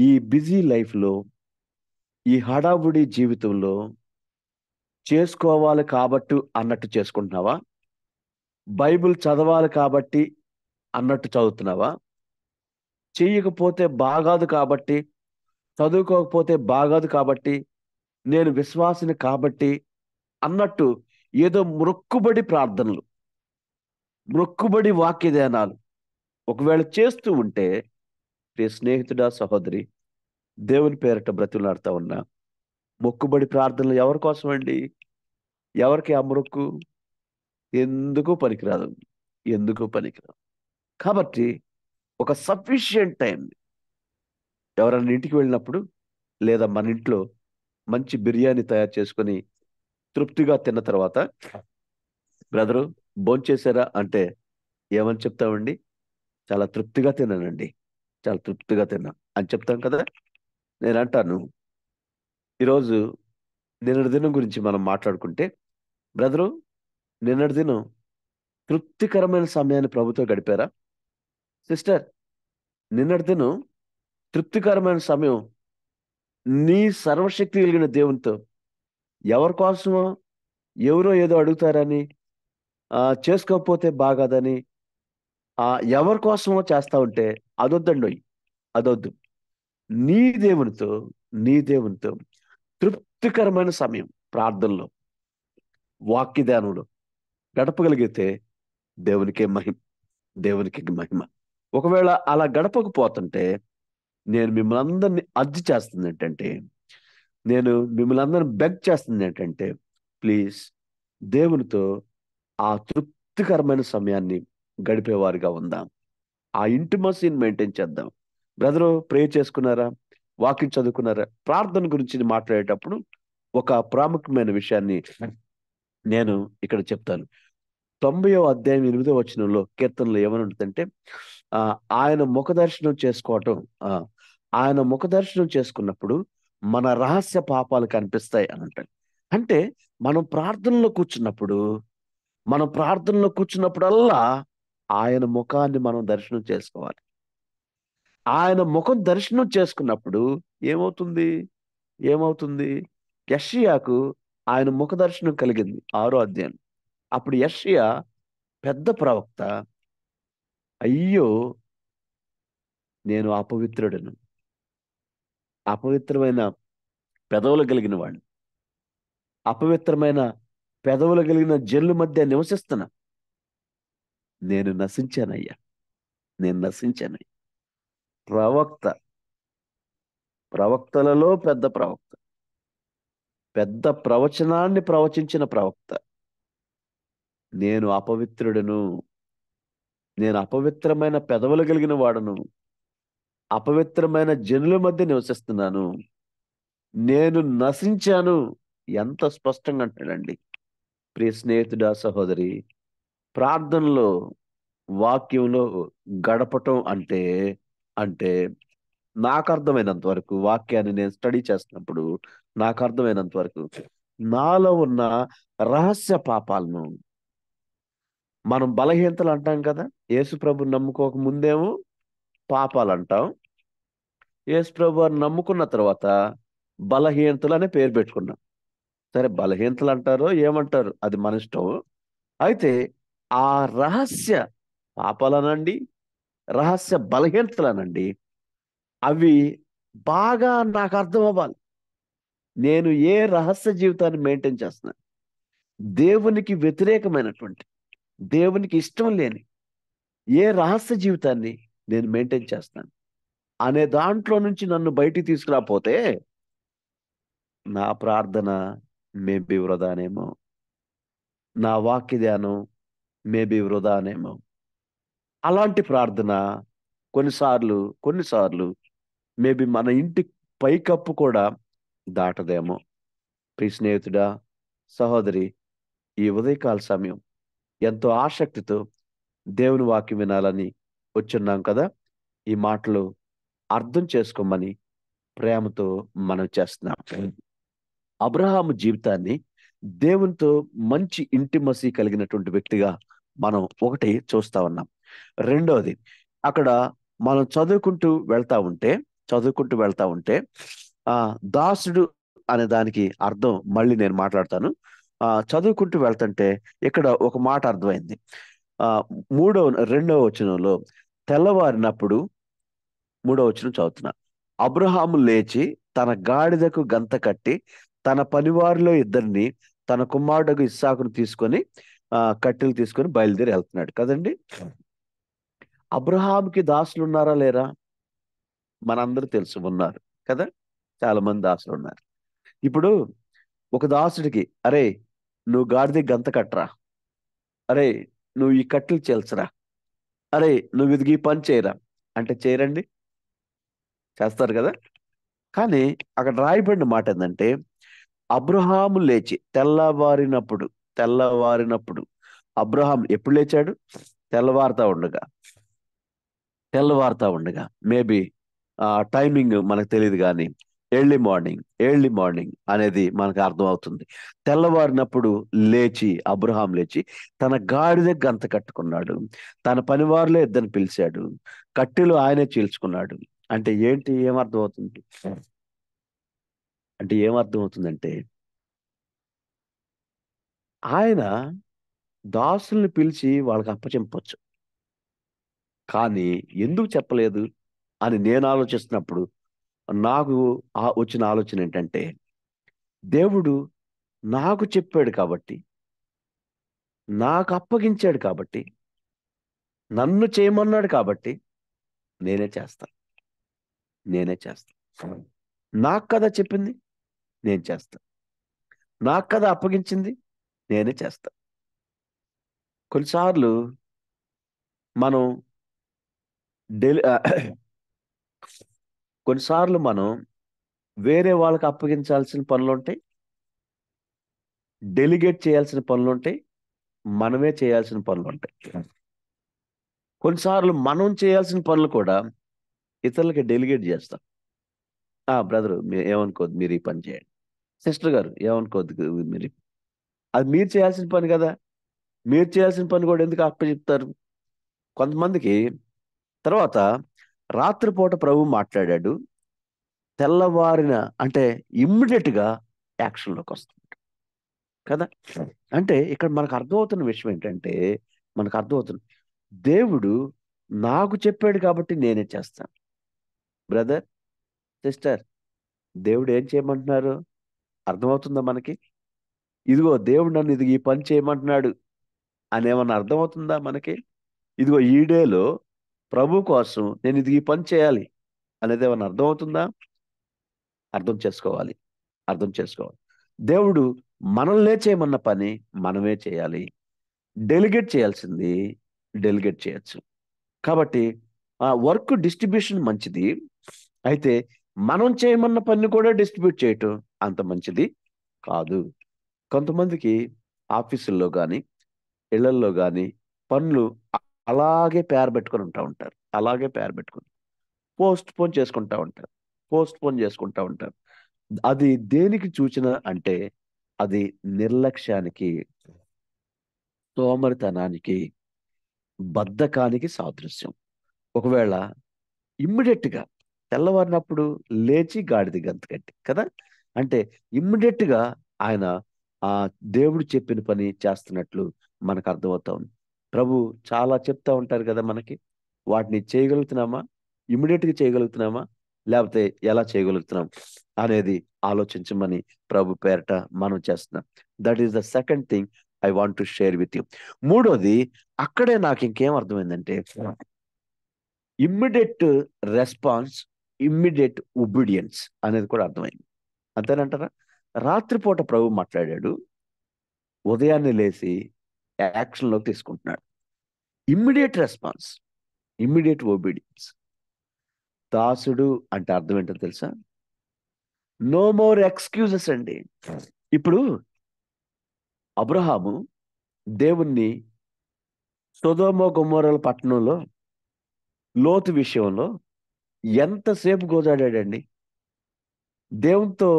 ఈ బిజీ లైఫ్ లో, ఈ హడావుడి జీవితంలో చేసుకోవాలి కాబట్టి అన్నట్టు చేసుకుంటున్నావా? బైబిల్ చదవాలి కాబట్టి అన్నట్టు చదువుతున్నావా? చెయ్యకపోతే బాగాదు కాబట్టి, చదువుకోకపోతే బాగాదు కాబట్టి, నేను విశ్వాసిని కాబట్టి అన్నట్టు ఏదో మొక్కుబడి ప్రార్థనలు, మొక్కుబడి వాక్య ధ్యానాలు ఒకవేళ చేస్తూ ఉంటే, ప్రియ స్నేహితుడా, సహోదరి, దేవుని పేరట బ్రతిమలాడుతా ఉన్నా, మొక్కుబడి ప్రార్థనలు ఎవరి కోసం అండి? ఎవరికి ఆ మొక్కు? ఎందుకు పనికిరాదు, ఎందుకు పనికిరాదు. కాబట్టి ఒక సఫిషియంట్ టైం ఎవరైనా ఇంటికి వెళ్ళినప్పుడు, లేదా మన ఇంట్లో మంచి బిర్యానీ తయారు చేసుకొని తృప్తిగా తిన్న తర్వాత, బ్రదరు భోంచేశారా అంటే ఏమని చెప్తామండి? చాలా తృప్తిగా తిన్నానండి, చాలా తృప్తిగా తిన్నా అని చెప్తాం కదా. నేను అంటాను, ఈరోజు నిన్నటి దినం గురించి మనం మాట్లాడుకుంటే, బ్రదరు నిన్నటి దినం తృప్తికరమైన సమయాన్ని ప్రభుతో గడిపారా? సిస్టర్ నిన్నటి దినం తృప్తికరమైన సమయం నీ సర్వశక్తి కలిగిన దేవునితో, ఎవరి కోసమో ఎవరో ఏదో అడుగుతారని, చేసుకోకపోతే బాగాదని, ఆ ఎవరి కోసమో చేస్తా ఉంటే అదొద్దండి, అదొద్దు. నీ దేవునితో, నీ దేవునితో తృప్తికరమైన సమయం ప్రార్థనలో, వాక్య ధ్యానంలో గడపగలిగితే దేవునికే మహిమ, దేవునికి మహిమ. ఒకవేళ అలా గడపకపోతుంటే, నేను మిమ్మల్ని అందరినీ అర్జీ చేస్తుంది ఏంటంటే, నేను మిమ్మల్ని అందరిని బెగ్ చేస్తుంది ఏంటంటే, ప్లీజ్ దేవునితో ఆ తృప్తికరమైన సమయాన్ని గడిపేవారిగా ఉందాం. ఆ ఇంటిమసీని మెయింటైన్ చేద్దాం. బ్రదరు ప్రే చేసుకున్నారా? వాక్యం చదువుకున్నారా? ప్రార్థన గురించి మాట్లాడేటప్పుడు ఒక ప్రాముఖ్యమైన విషయాన్ని నేను ఇక్కడ చెప్తాను. 90వ అధ్యాయం 8వ వచనంలో కీర్తనలో ఏమని ఉంటుందంటే, ఆయన ముఖ దర్శనం చేసుకోవటం, ఆయన ముఖ దర్శనం చేసుకున్నప్పుడు మన రహస్య పాపాలు కనిపిస్తాయి అని అంటాడు. అంటే మనం ప్రార్థనలో కూర్చున్నప్పుడల్లా ఆయన ముఖాన్ని మనం దర్శనం చేసుకోవాలి. ఆయన ముఖం దర్శనం చేసుకున్నప్పుడు ఏమవుతుంది? యెషయాకు ఆయన ముఖ దర్శనం కలిగింది 6వ అధ్యాయం. అప్పుడు యెషయా పెద్ద ప్రవక్త, అయ్యో నేను అపవిత్రుడను, అపవిత్రమైన పెదవులు కలిగిన వాడిని, అపవిత్రమైన పెదవులు కలిగిన జనుల మధ్య నివసిస్తున్నా, నేను నశించానయ్యా, నేను నశించానయ్యా. ప్రవక్తలలో పెద్ద ప్రవక్త, పెద్ద ప్రవచనాన్ని ప్రవచించిన ప్రవక్త, నేను అపవిత్రుడను, నేను అపవిత్రమైన పెదవులు కలిగిన వాడను, అపవిత్రమైన జనుల మధ్య నివసిస్తున్నాను, నేను నశించాను. ఎంత స్పష్టంగా అంటాడండి. ప్రియ స్నేహితుడా, సహోదరి, ప్రార్థనలో వాక్యంలో గడపటం అంటే నాకు అర్థమైనంత వరకు, వాక్యాన్ని నేను స్టడీ చేస్తున్నప్పుడు నాకు అర్థమైనంత వరకు, నాలో ఉన్న రహస్య పాపాలను, మనం బలహీనతలు అంటాం కదా. యేసు ప్రభు నమ్ముకోక ముందేమో పాపాలు అంటాం, యేసు ప్రభు నమ్ముకున్న తర్వాత బలహీనతలు అనే పేరు పెట్టుకున్నాం. సరే, బలహీనతలు అంటారో ఏమంటారు అది మన ఇష్టం. అయితే ఆ రహస్య పాపాలనండి, రహస్య బలహీనతలనండి, అవి బాగా నాకు అర్థం అవ్వాలి. నేను ఏ రహస్య జీవితాన్ని మెయింటైన్ చేస్తున్నాను, దేవునికి వ్యతిరేకమైనటువంటి, దేవునికి ఇష్టం లేని ఏ రహస్య జీవితాన్ని నేను మెయింటైన్ చేస్తాను అనే దాంట్లో నుంచి నన్ను బయటికి తీసుకురాపోతే నా ప్రార్థన మేబీ వృధానేమో, నా వాక్య ధ్యానం మేబీ వృధానేమో. అలాంటి ప్రార్థన కొన్నిసార్లు మేబీ మన ఇంటి పైకప్పు కూడా దాటదేమో. ప్రియ స్నేహితుడా, సహోదరి, ఈ ఉదయకాల సమయం ఎంతో ఆసక్తితో దేవుని వాక్యం వినాలని వచ్చున్నాం కదా. ఈ మాటలు అర్థం చేసుకోమని ప్రేమతో మనం చేస్తున్నాం. అబ్రహాము జీవితాన్ని దేవునితో మంచి ఇంటిమసీ కలిగినటువంటి వ్యక్తిగా మనం ఒకటి చూస్తా ఉన్నాం. రెండవది, అక్కడ మనం చదువుకుంటూ వెళ్తా ఉంటే దాసుడు అనే దానికి అర్థం మళ్ళీ నేను మాట్లాడతాను. చదువుకుంటూ వెళ్తుంటే ఇక్కడ ఒక మాట అర్థమైంది. 2వ వచనంలో తెల్లవారినప్పుడు 3వ వచనం చదువుతున్నా. అబ్రహాము లేచి తన గాడిదకు గంత కట్టి తన పనివారిలో ఇద్దరిని తన కుమారుడు ఇస్సాకును తీసుకొని కట్టెలు తీసుకొని బయలుదేరి వెళ్తున్నాడు కదండి. అబ్రహాముకి దాసులు ఉన్నారా లేరా? మనందరూ తెలుసు, ఉన్నారు కదా. చాలా మంది దాసులు ఉన్నారు. ఇప్పుడు ఒక దాసుడికి, అరే నువ్వు గాడిద గంత కట్టరా, అరే నువ్వు ఈ కట్టెలు చేల్చరా, అరే నువ్వు ఇదిగి పని చేయరా అంటే చేయరండి, చేస్తారు కదా. కానీ అక్కడ రాయబడిన మాట ఏంటంటే, అబ్రహాము లేచి తెల్లవారినప్పుడు అబ్రహాం ఎప్పుడు లేచాడు? తెల్లవారుతా ఉండగా మేబీ టైమింగ్ మనకు తెలియదు, కానీ ఎర్లీ మార్నింగ్ అనేది మనకు అర్థం అవుతుంది. తెల్లవారినప్పుడు అబ్రహాం లేచి తన గాడిద గంత కట్టుకున్నాడు, తన పనివారిలో ఇద్దరిని పిలిచాడు, కట్టెలు ఆయనే చీల్చుకున్నాడు. అంటే ఏంటి, ఏమర్థం అవుతుందంటే ఆయన దాసుల్ని పిలిచి వాళ్ళకి అప్పచెప్పొచ్చు, కానీ ఎందుకు చెప్పలేదు అని నేను ఆలోచిస్తున్నప్పుడు నాకు వచ్చిన ఆలోచన ఏంటంటే, దేవుడు నాకు చెప్పాడు కాబట్టి, నాకు అప్పగించాడు కాబట్టి, నన్ను చేయమన్నాడు కాబట్టి నేనే చేస్తాను. నాకు కదా చెప్పింది, నేను చేస్తాను. నాకు కదా అప్పగించింది, నేనే చేస్తాను. కొన్నిసార్లు మనం వేరే వాళ్ళకి అప్పగించాల్సిన పనులు ఉంటాయి, డెలిగేట్ చేయాల్సిన పనులు ఉంటాయి, మనమే చేయాల్సిన పనులు ఉంటాయి. కొన్నిసార్లు మనం చేయాల్సిన పనులు కూడా ఇతరులకి డెలిగేట్ చేస్తాం. బ్రదరు ఏమనుకోద్దు, మీరు ఈ పని చేయండి. సిస్టర్ గారు ఏమనుకోద్దు, మీరు అది మీరు చేయాల్సిన పని కదా, మీరు చేయాల్సిన పని కూడా ఎందుకు అప్పచెప్తారు? కొంతమందికి తర్వాత రాత్రిపూట ప్రభు మాట్లాడాడు, తెల్లవారిన అంటే ఇమ్మీడియట్ గా యాక్షన్లోకి వస్తుంది కదా. అంటే ఇక్కడ మనకు అర్థమవుతున్న విషయం ఏంటంటే, దేవుడు నాకు చెప్పాడు కాబట్టి నేనే చేస్తాను. బ్రదర్, సిస్టర్, దేవుడు ఏం చేయమంటున్నారు అర్థమవుతుందా మనకి? ఇదిగో దేవుడు నన్ను ఈ పని చేయమంటున్నాడు అని ఏమన్నా అర్థమవుతుందా మనకి? ఇదిగో ఈ డేలో ప్రభు కోసం నేను ఈ పని చేయాలి అనేది ఏమన్నా అర్థమవుతుందా? అర్థం చేసుకోవాలి. దేవుడు మనల్నే చేయమన్న పని మనమే చేయాలి. డెలిగేట్ చేయాల్సింది డెలిగేట్ చేయొచ్చు. కాబట్టి వర్క్ డిస్ట్రిబ్యూషన్ మంచిది, అయితే మనం చేయమన్న పని కూడా డిస్ట్రిబ్యూట్ చేయటం అంత మంచిది కాదు. కొంతమందికి ఆఫీసుల్లో కానీ ఇళ్లల్లో కానీ పనులు అలాగే పెట్టుకొని ఉంటారు, పోస్ట్ పోన్ చేసుకుంటా ఉంటారు. అది దేనికి సూచన అంటే, అది నిర్లక్ష్యానికి, సోమరితనానికి, బద్ధకానికి సాదృశ్యం. ఒకవేళ ఇమ్మీడియట్ గా తెల్లవారినప్పుడు లేచి గాడిద గంత కట్టి కదా, అంటే ఇమ్మీడియట్ గా ఆయన దేవుడు చెప్పిన పని చేస్తున్నట్లు మనకు అర్థమవుతా ఉంది. ప్రభు చాలా చెప్తా ఉంటారు కదా మనకి, వాటిని చేయగలుగుతున్నామా, ఇమ్మీడియట్ గా చేయగలుగుతున్నామా, లేకపోతే ఎలా చేయగలుగుతున్నాం అనేది ఆలోచించమని ప్రభు పేరట మనం చేస్తున్నాం. That is the second thing I want to share with you. మూడోది, అక్కడే నాకు ఇంకేం అర్థమైందంటే, ఇమ్మీడియట్ రెస్పాన్స్, ఇమ్మీడియట్ ఒబీడియన్స్ అనేది కూడా అర్థమైంది. అంతేనంటారా? రాత్రిపూట ప్రభు మాట్లాడాడు, ఉదయాన్నే లేచి యాక్షన్లోకి తీసుకుంటున్నాడు. Immediate response, immediate obedience. దాసుడు అంటే అర్థం ఏంటో తెలుసా? నో మోర్ ఎక్స్క్యూజెస్ అండి. ఇప్పుడు అబ్రహాము దేవుణ్ణి సొదొమ గొమొర్రా పట్టణంలో లోతు విషయంలో ఎంతసేపు గోజాడాడండి. దేవునితో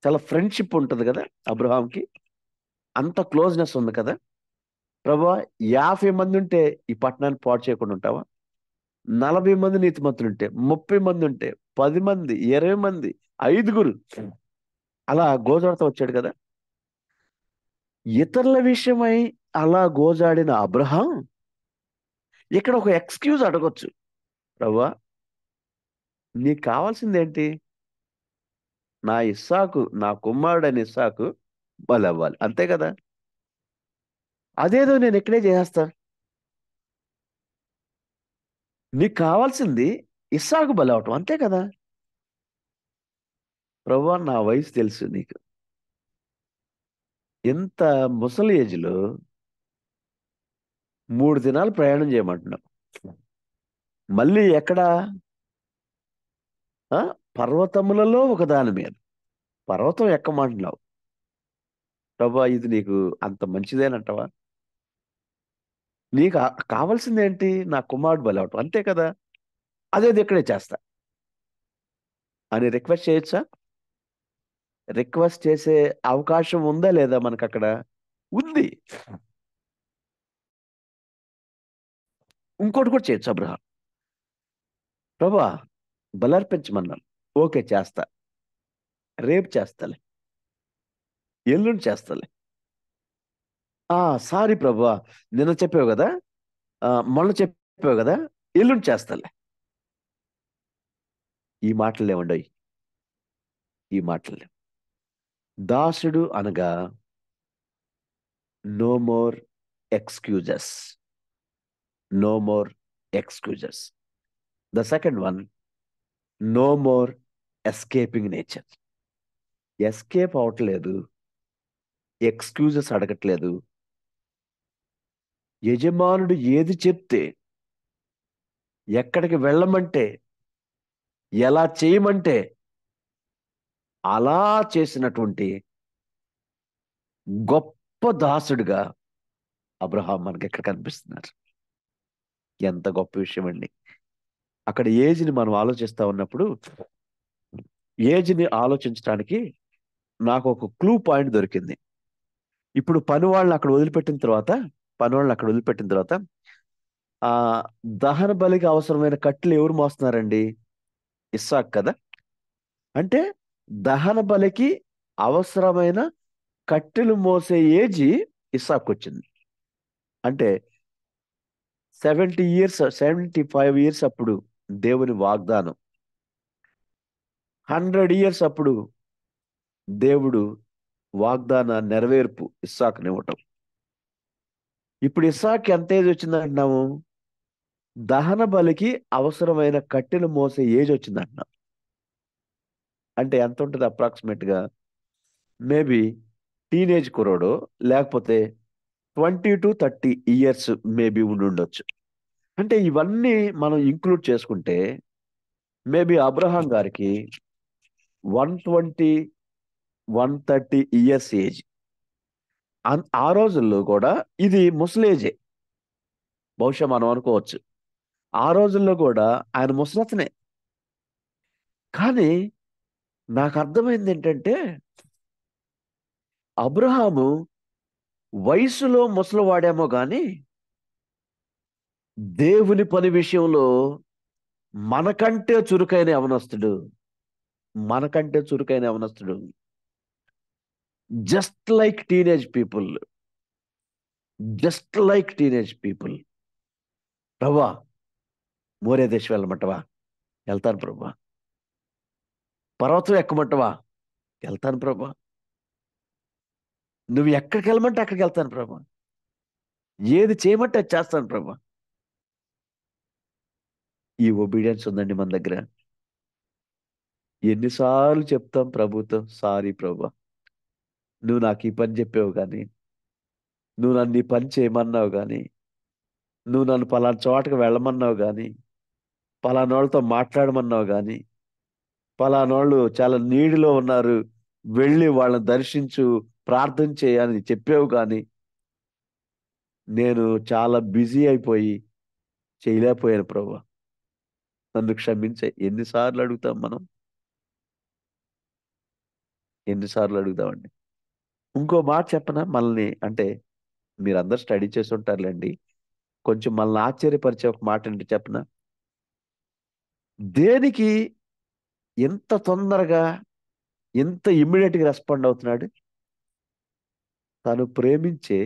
చాలా ఫ్రెండ్షిప్ ఉంటుంది కదా అబ్రహాంకి, అంత క్లోజ్నెస్ ఉంది కదా. ప్రభువా 50 మంది ఉంటే ఈ పట్టణాన్ని పాడు చేయకుండా ఉంటావా? 40 మంది నీతిమంతులు ఉంటే, 30 మంది ఉంటే, 10 మంది, 20 మంది, 5గురు, అలా గోజాడుతూ వచ్చాడు కదా. ఇతరుల విషయమై అలా గోజాడిన అబ్రహాం ఇక్కడ ఒక ఎక్స్క్యూజ్ అడగొచ్చు, ప్రభువా నీకు కావాల్సిందేంటి? నా కుమారుడైన ఇస్సాకు బలవ్వాలి, అంతే కదా. అదేదో నేను ఇక్కడే చేసేస్తా. నీకు కావాల్సింది ఇస్సాకు బలవటం, అంతే కదా. ప్రభువా, నా వయసు తెలుసు నీకు. ఇంత ముసలి ఏజ్లో 3 దినాలు ప్రయాణం చేయమంటున్నావు. మళ్ళీ ఎక్కడ? పర్వతములలో ఒక దాని మీద పర్వతం ఎక్కమంటున్నావు. ప్రభువా, ఇది నీకు అంత మంచిదేనంటావా? నీకు కావాల్సిందేంటి? నా కుమారుడు బలవటం, అంతే కదా. అదేది ఇక్కడే చేస్తా అని రిక్వెస్ట్ చేయొచ్చా? రిక్వెస్ట్ చేసే అవకాశం ఉందా లేదా మనకు అక్కడ? ఉంది. ఇంకోటి కూడా చేయొచ్చు అబ్రహాం. ప్రభువా, బలర్పించమన్నాను, ఓకే చేస్తా, రేపు చేస్తాలే, ఎల్లుండి చేస్తాలే. సారీ ప్రభువా, నిన్న చెప్పావు కదా, మొన్న చెప్పావు కదా, ఎల్లుండి చేస్తాలే. ఈ మాటలు లేవండి, ఈ మాటలు లేవు. దాసుడు అనగా no more excuses, no more excuses. The second one, no more escaping nature. Escape అవట్లేదు, ఎక్స్క్యూజెస్ అడగట్లేదు. యజమానుడు ఏది చెప్తే, ఎక్కడికి వెళ్ళమంటే, ఎలా చేయమంటే అలా చేసినటువంటి గొప్ప దాసుడుగా అబ్రహాం మనకి ఎక్కడ కనిపిస్తున్నారు. ఎంత గొప్ప విషయం అండి. అక్కడ ఏజ్ని మనం ఆలోచిస్తా ఉన్నప్పుడు, ఏజ్ని ఆలోచించడానికి నాకు ఒక క్లూ పాయింట్ దొరికింది. ఇప్పుడు పని వాళ్ళని అక్కడ వదిలిపెట్టిన తర్వాత ఆ దహన బలికి అవసరమైన కట్టెలు ఎవరు మోస్తున్నారండి? ఇస్సాకు కదా. అంటే దహన బలికి అవసరమైన కట్టెలు మోసే ఏజీ ఇస్సాకు వచ్చింది. అంటే 75 ఇయర్స్ అప్పుడు దేవుని వాగ్దానం, 100 ఇయర్స్ అప్పుడు దేవుడు వాగ్దాన నెరవేర్పు ఇస్సాకునివ్వటం. ఇప్పుడు ఇస్సాకు ఎంత ఏజ్ వచ్చిందంటున్నాము? దహన బలికి అవసరమైన కట్టెలు మోసే ఏజ్ వచ్చిందంటున్నాం. అంటే ఎంత ఉంటుంది అప్రాక్సిమేట్ గా? మేబీ టీనేజ్ కుర్రోడు, లేకపోతే 20 to 30 ఇయర్స్ మేబీ ఉండొచ్చు. అంటే ఇవన్నీ మనం ఇంక్లూడ్ చేసుకుంటే మేబీ అబ్రహాం గారికి 120, 130 ఇయర్స్ ఏజ్. ఆ రోజుల్లో కూడా ఇది ముసలేజే. బహుశా మనం అనుకోవచ్చు, ఆ రోజుల్లో కూడా ఆయన ముసలతనే. కానీ నాకు అర్థమైంది ఏంటంటే, అబ్రహాము వయసులో ముసలివాడేమో గాని దేవుని పని విషయంలో మనకంటే చురుకైన యవనస్తుడు, మనకంటే చురుకైన యవనస్తుడు. Just like teenage people, just like teenage people. ప్రభా, మోరే దేశం వెళ్ళమంటవా? వెళ్తాను ప్రభా. పర్వతం ఎక్కమంటవా? వెళ్తాను ప్రభా. నువ్వు ఎక్కడికి వెళ్ళమంటే అక్కడికి వెళ్తాను ప్రభా. ఏది చేయమంటే అది చేస్తాను ప్రభా. ఈ ఒబీడియన్స్ ఉందండి మన దగ్గర. ఎన్నిసార్లు చెప్తాం ప్రభుతో, సారీ ప్రభా, నువ్వు నాకు ఈ పని చెప్పావు కానీ, నువ్వు నన్ను ఈ పని చేయమన్నావు కానీ, నువ్వు నన్ను పలానా చోటకి వెళ్ళమన్నావు కానీ, పలానోళ్ళతో మాట్లాడమన్నావు కానీ, పలానోళ్ళు చాలా నీడిలో ఉన్నారు, వెళ్ళి వాళ్ళని దర్శించు, ప్రార్థన చేయని చెప్పావు కానీ, నేను చాలా బిజీ అయిపోయి చేయలేకపోయాను ప్రభా, నన్ను క్షమించే. ఎన్నిసార్లు అడుగుతాం మనం? ఎన్నిసార్లు అడుగుతామండి? ఇంకో మాట చెప్పనా మనల్ని? అంటే మీరందరూ స్టడీ చేసి ఉంటారులేండి, కొంచెం మనల్ని ఆశ్చర్యపరిచే ఒక మాట ఏంటి చెప్పనా? దేనికి ఎంత తొందరగా, ఎంత ఇమ్మీడియట్గా రెస్పాండ్ అవుతున్నాడు? తను ప్రేమించే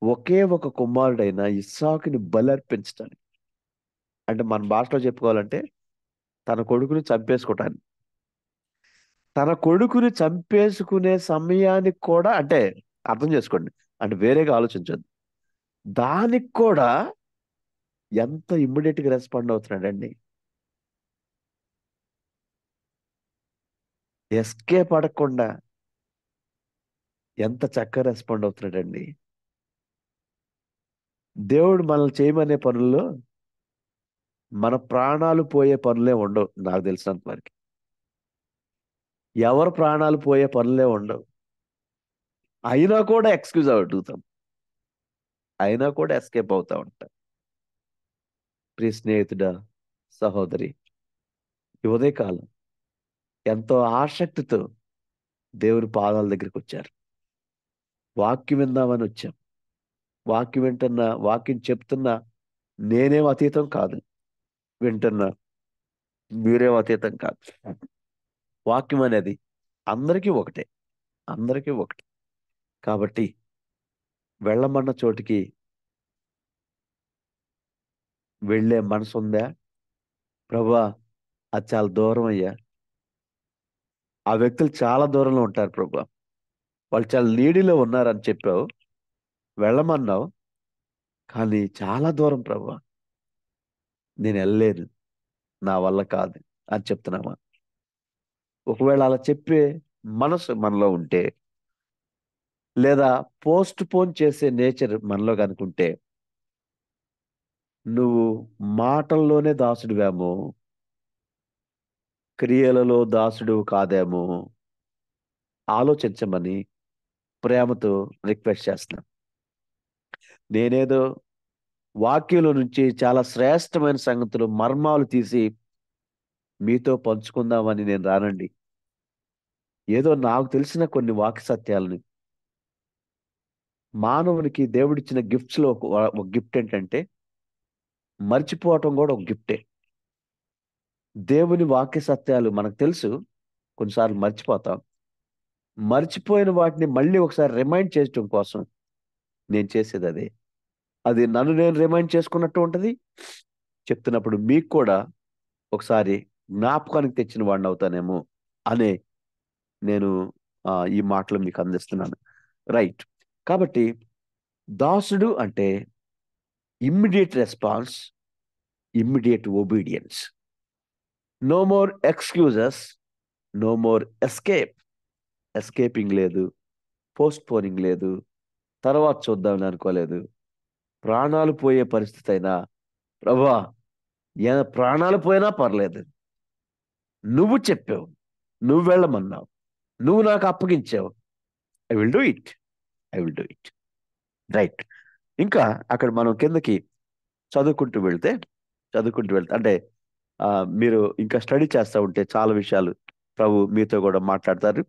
ఒకే ఒక కుమారుడైన ఇస్సాకుని బలి అర్పించడానికి. అంటే మన భాషలో చెప్పుకోవాలంటే తన కొడుకుని చంపేసుకోవటానికి. తన కొడుకుని చంపేసుకునే సమయానికి కూడా అంటే అర్థం చేసుకోండి, అంటే వేరేగా ఆలోచించద్దు. దానికి కూడా ఎంత ఇమ్మీడియట్ గా రెస్పాండ్ అవుతున్నాడండి. ఎస్కేప్ అడగకుండా ఎంత చక్కగా రెస్పాండ్ అవుతున్నాడండి. దేవుడు మనల్ని చేయమనే పనుల్లో మన ప్రాణాలు పోయే పనులే ఉండవు నాకు తెలిసినంత వరకు. ఎవరు ప్రాణాలు పోయే పనులే ఉండవు. అయినా కూడా ఎక్స్క్యూజ్ అడుగుతాం, అయినా కూడా ఎస్కేప్ అవుతా ఉంటాం. ప్రియ స్నేహితుడా, సహోదరి, ఈ ఉదయకాలం ఎంతో ఆసక్తితో దేవుని పాదాల దగ్గరికి వచ్చారు. వాక్యం విందామని వచ్చాం. వాక్యం వింటున్నా, వాక్యం చెప్తున్నా నేనేం అతీతం కాదు, వింటున్నా మీరేం అతీతం కాదు. వాక్యం అనేది అందరికీ ఒకటే, అందరికీ ఒకటే. కాబట్టి వెళ్ళమన్న చోటికి వెళ్ళే మనసు ఉందా? ప్రభువా, అది చాలా దూరం అయ్యా, ఆ వ్యక్తులు చాలా దూరంలో ఉంటారు ప్రభువా, వాళ్ళు చాలా నీడిలో ఉన్నారని చెప్పావు, వెళ్ళమన్నావు, కానీ చాలా దూరం ప్రభువా, నేను వెళ్ళలేను, నా వల్ల కాదు అని చెప్తున్నామా? ఒకవేళ అలా చెప్పే మనసు మనలో ఉంటే, లేదా పోస్ట్ పోన్ చేసే నేచర్ మనలో కనుకుంటే, నువ్వు మాటల్లోనే దాసుడివేమో, క్రియలలో దాసుడు కాదేమో ఆలోచించమని ప్రేమతో రిక్వెస్ట్ చేస్తున్నాను. నేనేదో వాక్యంలో నుంచి చాలా శ్రేష్టమైన సంగతులు, మర్మాలు తీసి మీతో పంచుకుందామని నేను రానండి. ఏదో నాకు తెలిసిన కొన్ని వాక్య సత్యాలని, మానవునికి దేవుడిచ్చిన గిఫ్ట్స్ లో ఒక గిఫ్ట్ ఏంటంటే మర్చిపోవటం కూడా ఒక గిఫ్టే. దేవుని వాక్య సత్యాలు మనకు తెలుసు, కొన్నిసార్లు మర్చిపోతాం. మర్చిపోయిన వాటిని మళ్ళీ ఒకసారి రిమైండ్ చేయటం కోసం నేను చేసేది అదే. అది నన్ను నేను రిమైండ్ చేసుకున్నట్టు ఉంటది, చెప్తున్నప్పుడు మీకు కూడా ఒకసారి జ్ఞాపకానికి తెచ్చిన వాడిని అవుతానేమో అనే నేను ఈ మాటలు మీకు అందిస్తున్నాను. రైట్. కాబట్టి దాసుడు అంటే immediate response, immediate obedience. No more excuses, no more escape. Escaping లేదు, పోస్ట్ పోనింగ్ లేదు, తర్వాత చూద్దామని అనుకోలేదు. ప్రాణాలు పోయే పరిస్థితి అయినా ప్రభువా, ప్రాణాలు పోయినా పర్లేదు, నువ్వు చెప్పావు, నువ్వు వెళ్ళమన్నావు, నువ్వు నాకు అప్పగించావు, I will do it, I will do it. Right. ఇంకా అక్కడ మనం కిందకి చదువుకుంటూ వెళ్తే అంటే మీరు ఇంకా స్టడీ చేస్తూ ఉంటే చాలా విషయాలు ప్రభు మీతో కూడా మాట్లాడతారు.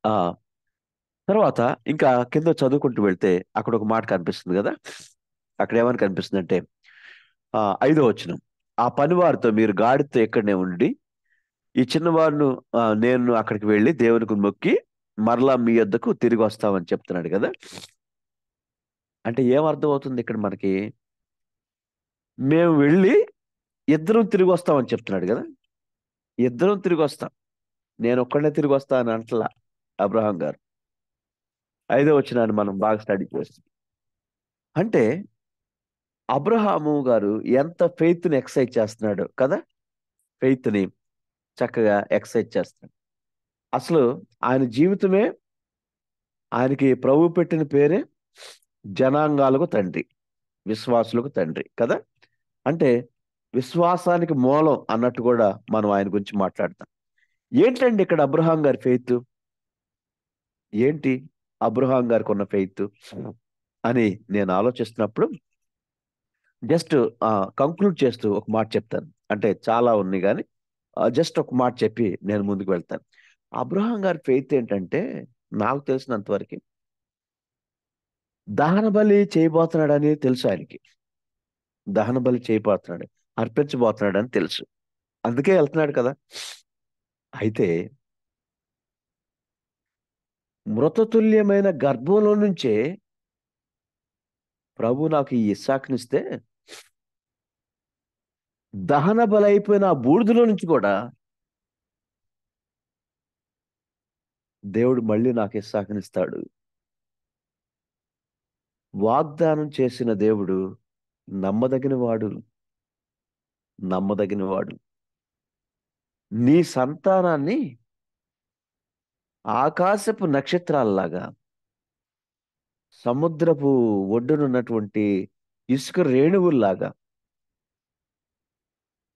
ఆ తర్వాత ఇంకా కింద చదువుకుంటూ వెళ్తే అక్కడ ఒక మాట కనిపిస్తుంది కదా. అక్కడ ఏమని కనిపిస్తుంది అంటే 5వ వచనం, ఆ పనివారితో మీరు గాడితో ఇక్కడనే ఉండి ఈ చిన్నవారును నేను అక్కడికి వెళ్ళి దేవునికి మొక్కి మరలా మీ యొద్దకు తిరిగి వస్తామని చెప్తున్నాడు కదా. అంటే ఏం అర్థం అవుతుంది ఇక్కడ మనకి? మేము వెళ్ళి ఇద్దరం తిరిగి వస్తామని చెప్తున్నాడు కదా. ఇద్దరం తిరిగి వస్తాం, నేను ఒక్కడే తిరిగి వస్తా అని అంటలా అబ్రహాం గారు. 5వ వచనాన్ని మనం బాగా స్టడీ చేస్తాం. అంటే అబ్రహాము గారు ఎంత ఫెయిత్ ని ఎక్సైజ్ చేస్తున్నాడు కదా, ఫెయిత్ ని చక్కగా ఎక్సైజ్ చేస్తున్నాడు. అసలు ఆయన జీవితమే, ఆయనకి ప్రభు పెట్టిన పేరే జనాంగాలకు తండ్రి, విశ్వాసులకు తండ్రి కదా. అంటే విశ్వాసానికి మూలం అన్నట్టు కూడా మనం ఆయన గురించి మాట్లాడతాం. ఏంటండి ఇక్కడ అబ్రహాం గారి ఫెయిత్ ఏంటి, అబ్రహాం గారికి ఉన్న ఫెయిత్ అని నేను ఆలోచిస్తున్నప్పుడు జస్ట్ కంక్లూడ్ చేస్తూ ఒక మాట చెప్తాను. అంటే చాలా ఉన్నాయి కానీ జస్ట్ ఒక మాట చెప్పి నేను ముందుకు వెళ్తాను. అబ్రహాం గారి ఫెయిత్ ఏంటంటే నాకు తెలిసినంత వరకు దహన బలి చేయబోతున్నాడని తెలుసు ఆయనకి. దహన బలి చేయబోతున్నాడు, అర్పించబోతున్నాడు అని తెలుసు, అందుకే వెళ్తున్నాడు కదా. అయితే మృతతుల్యమైన గర్భంలో నుంచే ప్రభు నాకు ఈ ఇస్సాకునిస్తే దహన బలైపోయిన ఆ బూడిదలో నుంచి కూడా దేవుడు మళ్ళీ నాకు ఇస్సాకునిస్తాడు. వాగ్దానం చేసిన దేవుడు నమ్మదగిన వాడు, నమ్మదగిన వాడు. నీ సంతానాన్ని ఆకాశపు నక్షత్రాలలాగా, సముద్రపు ఒడ్డునున్నటువంటి ఇసుక రేణువుల్లాగా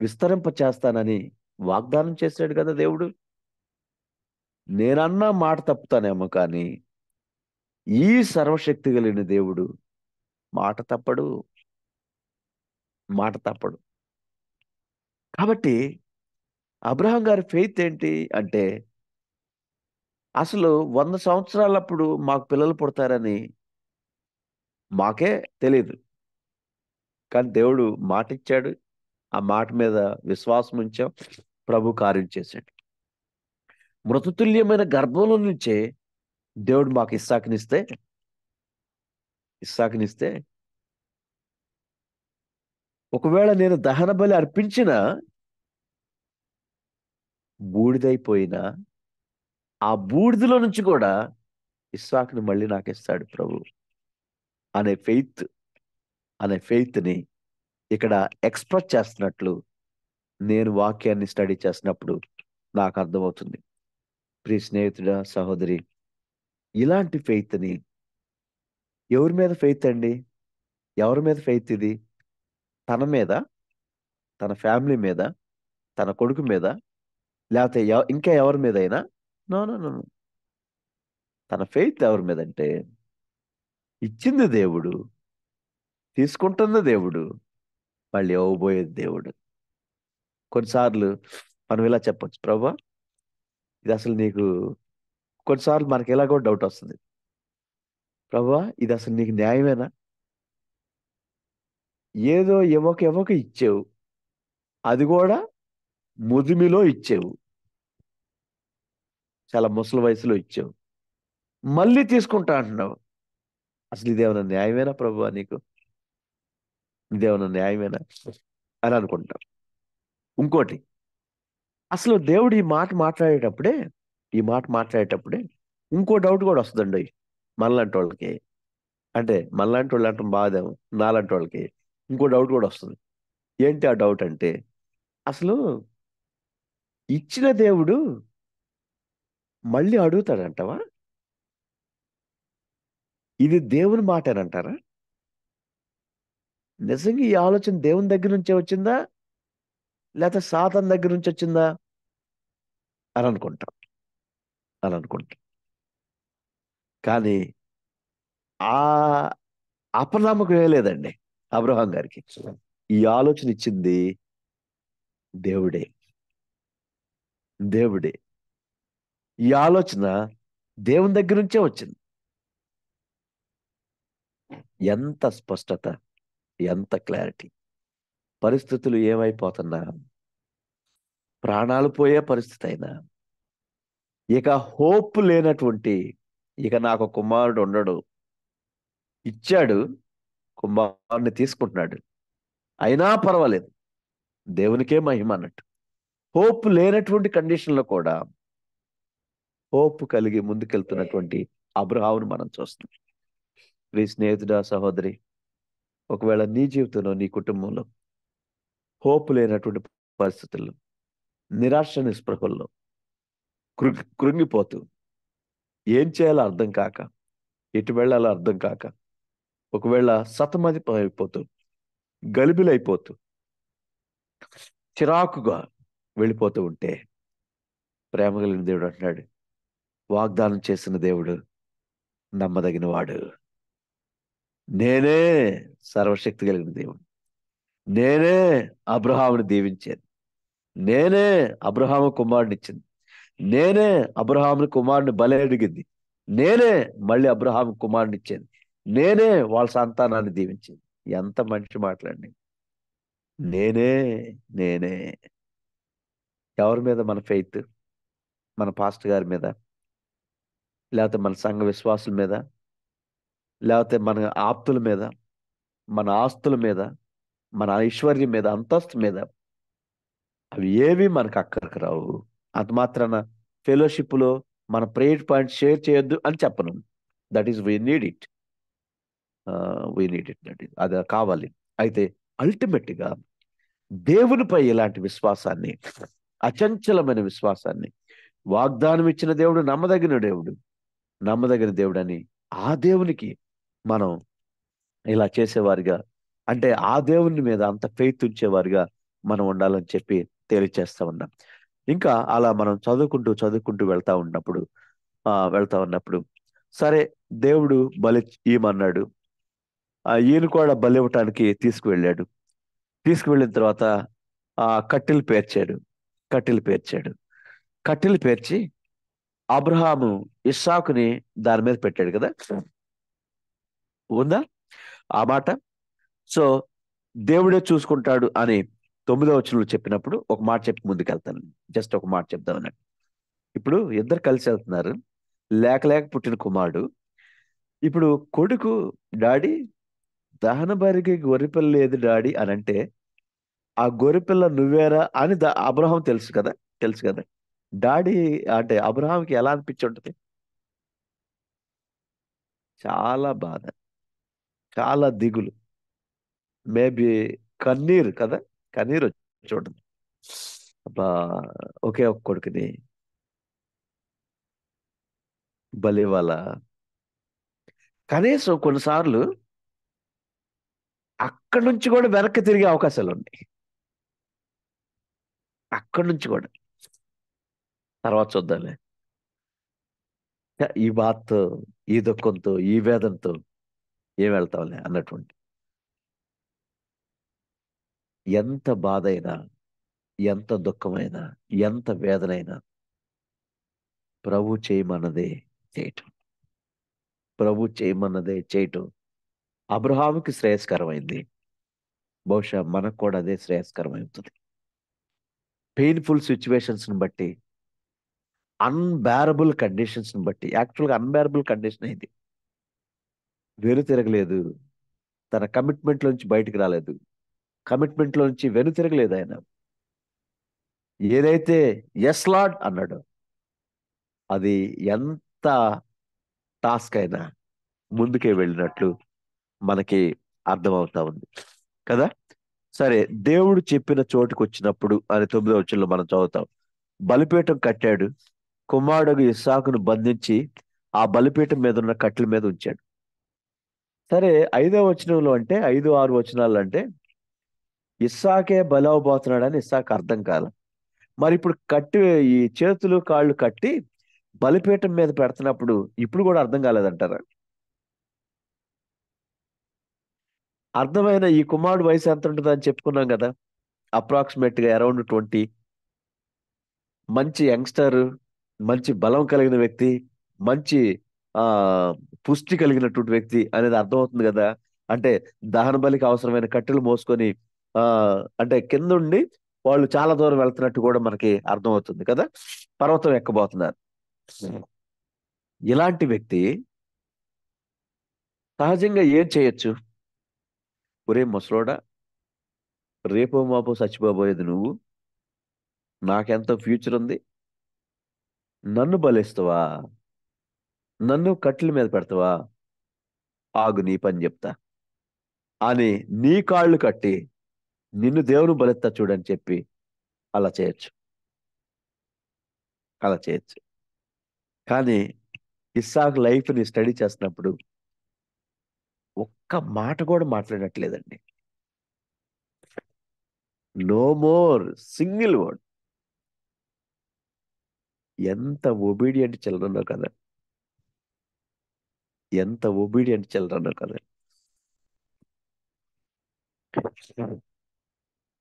విస్తరింప చేస్తానని వాగ్దానం చేశాడు కదా దేవుడు. నేనన్నా మాట తప్పుతానేమో కానీ ఈ సర్వశక్తి కలిగిన దేవుడు మాట తప్పడు, మాట తప్పడు. కాబట్టి అబ్రహాం గారి ఫెయిత్ ఏంటి అంటే, అసలు 100 సంవత్సరాలప్పుడు మాకు పిల్లలు పుడతారని మాకే తెలియదు. కానీ దేవుడు మాట ఇచ్చాడు. ఆ మాట మీద విశ్వాసం ఉంచాం. ప్రభు కార్యం చేశాడు. మృతతుల్యమైన గర్భంలో నుంచే దేవుడు మాకు ఇస్సాకునిస్తే ఒకవేళ నేను దహన బలి అర్పించిన బూడిదైపోయినా ఆ బూడిదలో నుంచి కూడా ఇస్సాకుని మళ్ళీ నాకు ఇస్తాడు ప్రభు అనే ఫెయిత్ని ఇక్కడ ఎక్స్ప్రెస్ చేస్తున్నట్లు నేను వాక్యాన్ని స్టడీ చేసినప్పుడు నాకు అర్థమవుతుంది. ప్రియ స్నేహితుడా, సహోదరి, ఇలాంటి ఫెయిత్ని ఎవరి మీద ఫెయిత్ అండి? ఎవరి మీద ఫెయిత్ ఇది? తన మీద, తన ఫ్యామిలీ మీద, తన కొడుకు మీద, లేకపోతే ఇంకా ఎవరి మీద అయినా? No no no. తన ఫెయిత్ ఎవరి మీద అంటే, ఇచ్చింది దేవుడు, తీసుకుంటున్న దేవుడు, మళ్ళీ ఇవ్వబోయేది దేవుడు. కొన్నిసార్లు మనం ఇలా చెప్పొచ్చు, ప్రభా ఇది అసలు నీకు, కొన్నిసార్లు మనకి ఇలా కూడా డౌట్ వస్తుంది, ప్రభా ఇది అసలు నీకు న్యాయమేనా? ఏదో ఇవ్వక ఇచ్చావు, అది కూడా ముదిమిలో ఇచ్చావు, చాలా ముసలి వయసులో ఇచ్చావు, మళ్ళీ తీసుకుంటా అంటున్నావు. అసలు ఇదేమన్నా న్యాయమేనా ప్రభు నీకు? ఇదేమన్నా న్యాయమేనా అని అనుకుంటాం. ఇంకోటి, అసలు దేవుడు ఈ మాట మాట్లాడేటప్పుడే ఇంకో డౌట్ కూడా వస్తుందండి మనలాంటి వాళ్ళకి. అంటే మనలాంటి వాళ్ళు అంటే బాధేమో, నాలాంటి వాళ్ళకి ఇంకో డౌట్ కూడా వస్తుంది. ఏంటి ఆ డౌట్ అంటే, అసలు ఇచ్చిన దేవుడు మళ్ళీ అడుగుతాడంటావా? ఇది దేవుని మాటేనంటారా? నిజంగా ఈ ఆలోచన దేవుని దగ్గర నుంచే వచ్చిందా, లేకపోతే సాతాను దగ్గర నుంచి వచ్చిందా అని అనుకుంటాం. కానీ ఆ అపనమ్మకం ఏ లేదండి అబ్రహాం గారికి. ఈ ఆలోచన ఇచ్చింది దేవుడే. ఈ ఆలోచన దేవుని దగ్గర నుంచే వచ్చింది. ఎంత స్పష్టత, ఎంత క్లారిటీ. పరిస్థితులు ఏమైపోతున్నా, ప్రాణాలు పోయే పరిస్థితి అయినా, ఇక హోప్ లేనటువంటి, ఇక నాకు కుమారుడు ఉండడు, ఇచ్చాడు, కుమారుడిని తీసుకుంటున్నాడు, అయినా పర్వాలేదు, దేవునికే మహిమ అన్నట్టు. హోప్ లేనటువంటి కండిషన్లో కూడా హోప్ కలిగి ముందుకెళ్తున్నటువంటి అబ్రహామును మనం చూస్తున్నాం. ప్రియ స్నేహితుడా, సహోదరి, ఒకవేళ నీ జీవితంలో, నీ కుటుంబంలో హోప్ లేనటువంటి పరిస్థితుల్లో, నిరాశ నిస్పృహల్లో కృంగిపోతూ, ఏం చేయాలో అర్థం కాక, ఎటు వెళ్ళాలో అర్థం కాక, ఒకవేళ సతమతిపోతూ, గలిబిలైపోతూ, చిరాకుగా వెళ్ళిపోతూ ఉంటే, ప్రేమ కలిగిన దేవుడు అంటున్నాడు, వాగ్దానం చేసిన దేవుడు నమ్మదగిన వాడు. నేనే సర్వశక్తి కలిగిన దేవుడు. నేనే అబ్రహాముని దీవించాను. నేనే అబ్రహాము కుమారుని ఇచ్చింది. నేనే అబ్రహాముని కుమారుని బలి అడిగింది. నేనే మళ్ళీ అబ్రహాము కుమారుని ఇచ్చాను. నేనే వాళ్ళ సంతానాన్ని దీవించింది. ఎంత మంచి మాట్లాడి. నేనే. ఎవరి మీద మన ఫెయిత్? మన పాస్టర్ గారి మీద, లేకపోతే మన సంఘ విశ్వాసుల మీద, లేకపోతే మన ఆప్తుల మీద, మన ఆస్తుల మీద, మన ఐశ్వర్యం మీద, అంతస్తు మీద, అవి ఏవి మనకు అక్కడికి రావు. అంత మాత్రాన ఫెలోషిప్ లో మన ప్రేయర్ పాయింట్ షేర్ చేయొద్దు అని చెప్పను. That is we need it. That is అది కావాలి. అయితే అల్టిమేట్ గా దేవునిపై ఇలాంటి విశ్వాసాన్ని, అచంచలమైన విశ్వాసాన్ని, వాగ్దానం ఇచ్చిన దేవుడు నమ్మదగిన దేవుడు అని ఆ దేవునికి మనం ఇలా చేసేవారిగా, అంటే ఆ దేవుని మీద అంత ఫెయిత్ ఉంచేవారిగా మనం ఉండాలని చెప్పి తెలియచేస్తా ఉన్నాం. ఇంకా అలా మనం చదువుకుంటూ వెళ్తా ఉన్నప్పుడు సరే దేవుడు బలి ఇయ్యమన్నాడు. ఈయన కూడా బలి ఇవ్వటానికి తీసుకువెళ్ళిన తర్వాత కట్టెలు పేర్చాడు. కట్టెలు పేర్చి అబ్రహాము ఇస్సాకుని దాని మీద పెట్టాడు కదా, ఉందా ఆ మాట? సో దేవుడే చూసుకుంటాడు అని 9వ వచనంలో చెప్పినప్పుడు ఒక మాట చెప్పి ముందుకెళ్తాను. జస్ట్ ఒక మాట చెప్దాం అన్నట్టు. ఇప్పుడు ఇద్దరు కలిసి వెళ్తున్నారు. లేక పుట్టిన కుమారుడు. ఇప్పుడు కొడుకు, డాడీ దహన బలికి గొర్రెపిల్ల లేదు డాడీ అని అంటే, ఆ గొర్రెపిల్ల నువ్వేరా అని అబ్రహాం తెలుసు కదా. డాడీ అంటే అబ్రహాంకి ఎలా అనిపించి ఉంటుంది? చాలా బాధ, చాలా దిగులు, మేబీ కన్నీరు కదా, కన్నీరు వచ్చి ఉంటుంది. అబ్బా, ఒకే ఒక కొడుకుని బలి వాళ్ళ. కనీసం కొన్నిసార్లు అక్కడి నుంచి కూడా వెనక్కి తిరిగే అవకాశాలు ఉన్నాయి. అక్కడి నుంచి కూడా తర్వాత చూద్దాంలే, ఈ బాధతో, ఈ దుఃఖంతో, ఈ వేదంతో ఏం వెళ్తాంలే అన్నటువంటి. ఎంత బాధ అయినా, ఎంత దుఃఖమైనా, ఎంత వేదనైనా ప్రభు చేయమన్నదే చేయటం అబ్రహాముకి శ్రేయస్కరమైంది. బహుశా మనకు కూడా అదే శ్రేయస్కరమవుతుంది. పెయిన్ఫుల్ సిచ్యువేషన్స్ ని బట్టి, అన్బేరబుల్ కండిషన్స్ ని బట్టి, యాక్చువల్గా అన్బేరబుల్ కండిషన్ అయింది. వెను తిరగలేదు, తన కమిట్మెంట్ లోంచి బయటికి రాలేదు, కమిట్మెంట్ లోంచి వెను తిరగలేదు. ఆయన ఏదైతే ఎస్ లార్డ్ అన్నాడో అది ఎంత టాస్క్ అయినా ముందుకే వెళ్ళినట్లు మనకి అర్థమవుతా ఉంది కదా. సరే, దేవుడు చెప్పిన చోటుకు వచ్చినప్పుడు అని 9వ వచనంలో మనం చదువుతాం. బలిపీఠం కట్టాడు. కుమారుడు ఇస్సాకును బంధించి ఆ బలిపీఠం మీద ఉన్న కట్టెల మీద ఉంచాడు. సరే, 5వ వచనంలో అంటే 5, 6 వచనాలు అంటే ఇస్సాకే బలి అవబోతున్నాడని ఇస్సాకు అర్థం కాల. మరి ఇప్పుడు ఈ చేతులు కాళ్ళు కట్టి బలిపీఠం మీద పెడుతున్నప్పుడు ఇప్పుడు కూడా అర్థం కాలేదంటారా? అర్థమైన ఈ కుమారుడు వయసు ఎంత ఉంటుంది అని చెప్పుకున్నాం కదా, అప్రాక్సిమేట్ గా అరౌండ్ 20. మంచి యంగ్స్టర్, మంచి బలం కలిగిన వ్యక్తి, మంచి ఆ పుష్టి కలిగినటువంటి వ్యక్తి అనేది అర్థమవుతుంది కదా. అంటే దహన బలికి అవసరమైన కట్టెలు మోసుకొని ఆ అంటే కిందుండి వాళ్ళు చాలా దూరం వెళ్తున్నట్టు కూడా మనకి అర్థమవుతుంది కదా. పర్వతం ఎక్కబోతున్నారు. ఇలాంటి వ్యక్తి సహజంగా ఏం చేయొచ్చు? ఒరే ముసలోడా, రేపో మాపో చచ్చిపోబోయేది నువ్వు, నాకెంతో ఫ్యూచర్ ఉంది, నన్ను బలిస్తావా? నన్ను కట్టెల మీద పెడతావా? ఆగు, నీ పని చెప్తా అని నీ కాళ్ళు కట్టి నిన్ను దేవుని బలిస్తా చూడని చెప్పి అలా చేయొచ్చు. కానీ ఇస్సాకు లైఫ్ ని స్టడీ చేస్తున్నప్పుడు ఒక్క మాట కూడా మాట్లాడట్లేదండి. No more single word. ఎంత ఒబీడియంట్ చిల్డ్రన్ కదా,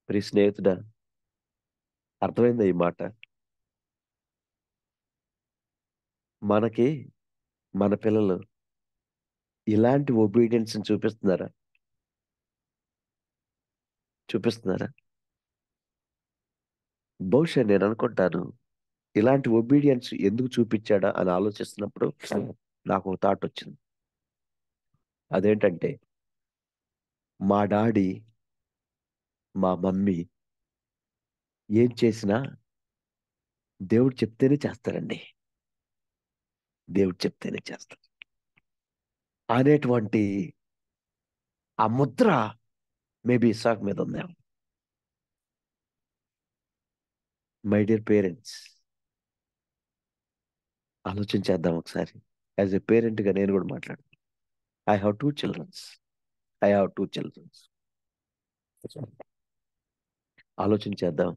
ప్రియ స్నేహితుడా, అర్థమైందా ఈ మాట? మనకి మన పిల్లలు ఇలాంటి ఒబీడియన్స్ చూపిస్తున్నారా? బహుశా నేను అనుకుంటాను, ఇలాంటి ఒబీడియన్స్ ఎందుకు చూపించాడా అని ఆలోచిస్తున్నప్పుడు నాకు ఒక థాట్ వచ్చింది. అదేంటంటే, మా డాడీ, మా మమ్మీ ఏం చేసినా దేవుడు చెప్తేనే చేస్తారండి. దేవుడు చెప్తేనే చేస్తారు అనేటువంటి ఆ ముద్ర మేబీ ఇస్సాకు మీద ఉందేమో. మై డియర్ పేరెంట్స్, ఆలోచించేద్దాం ఒకసారి. యాజ్ ఎ పేరెంట్గా నేను కూడా మాట్లాడు. I have two childrens. ఆలోచించేద్దాం.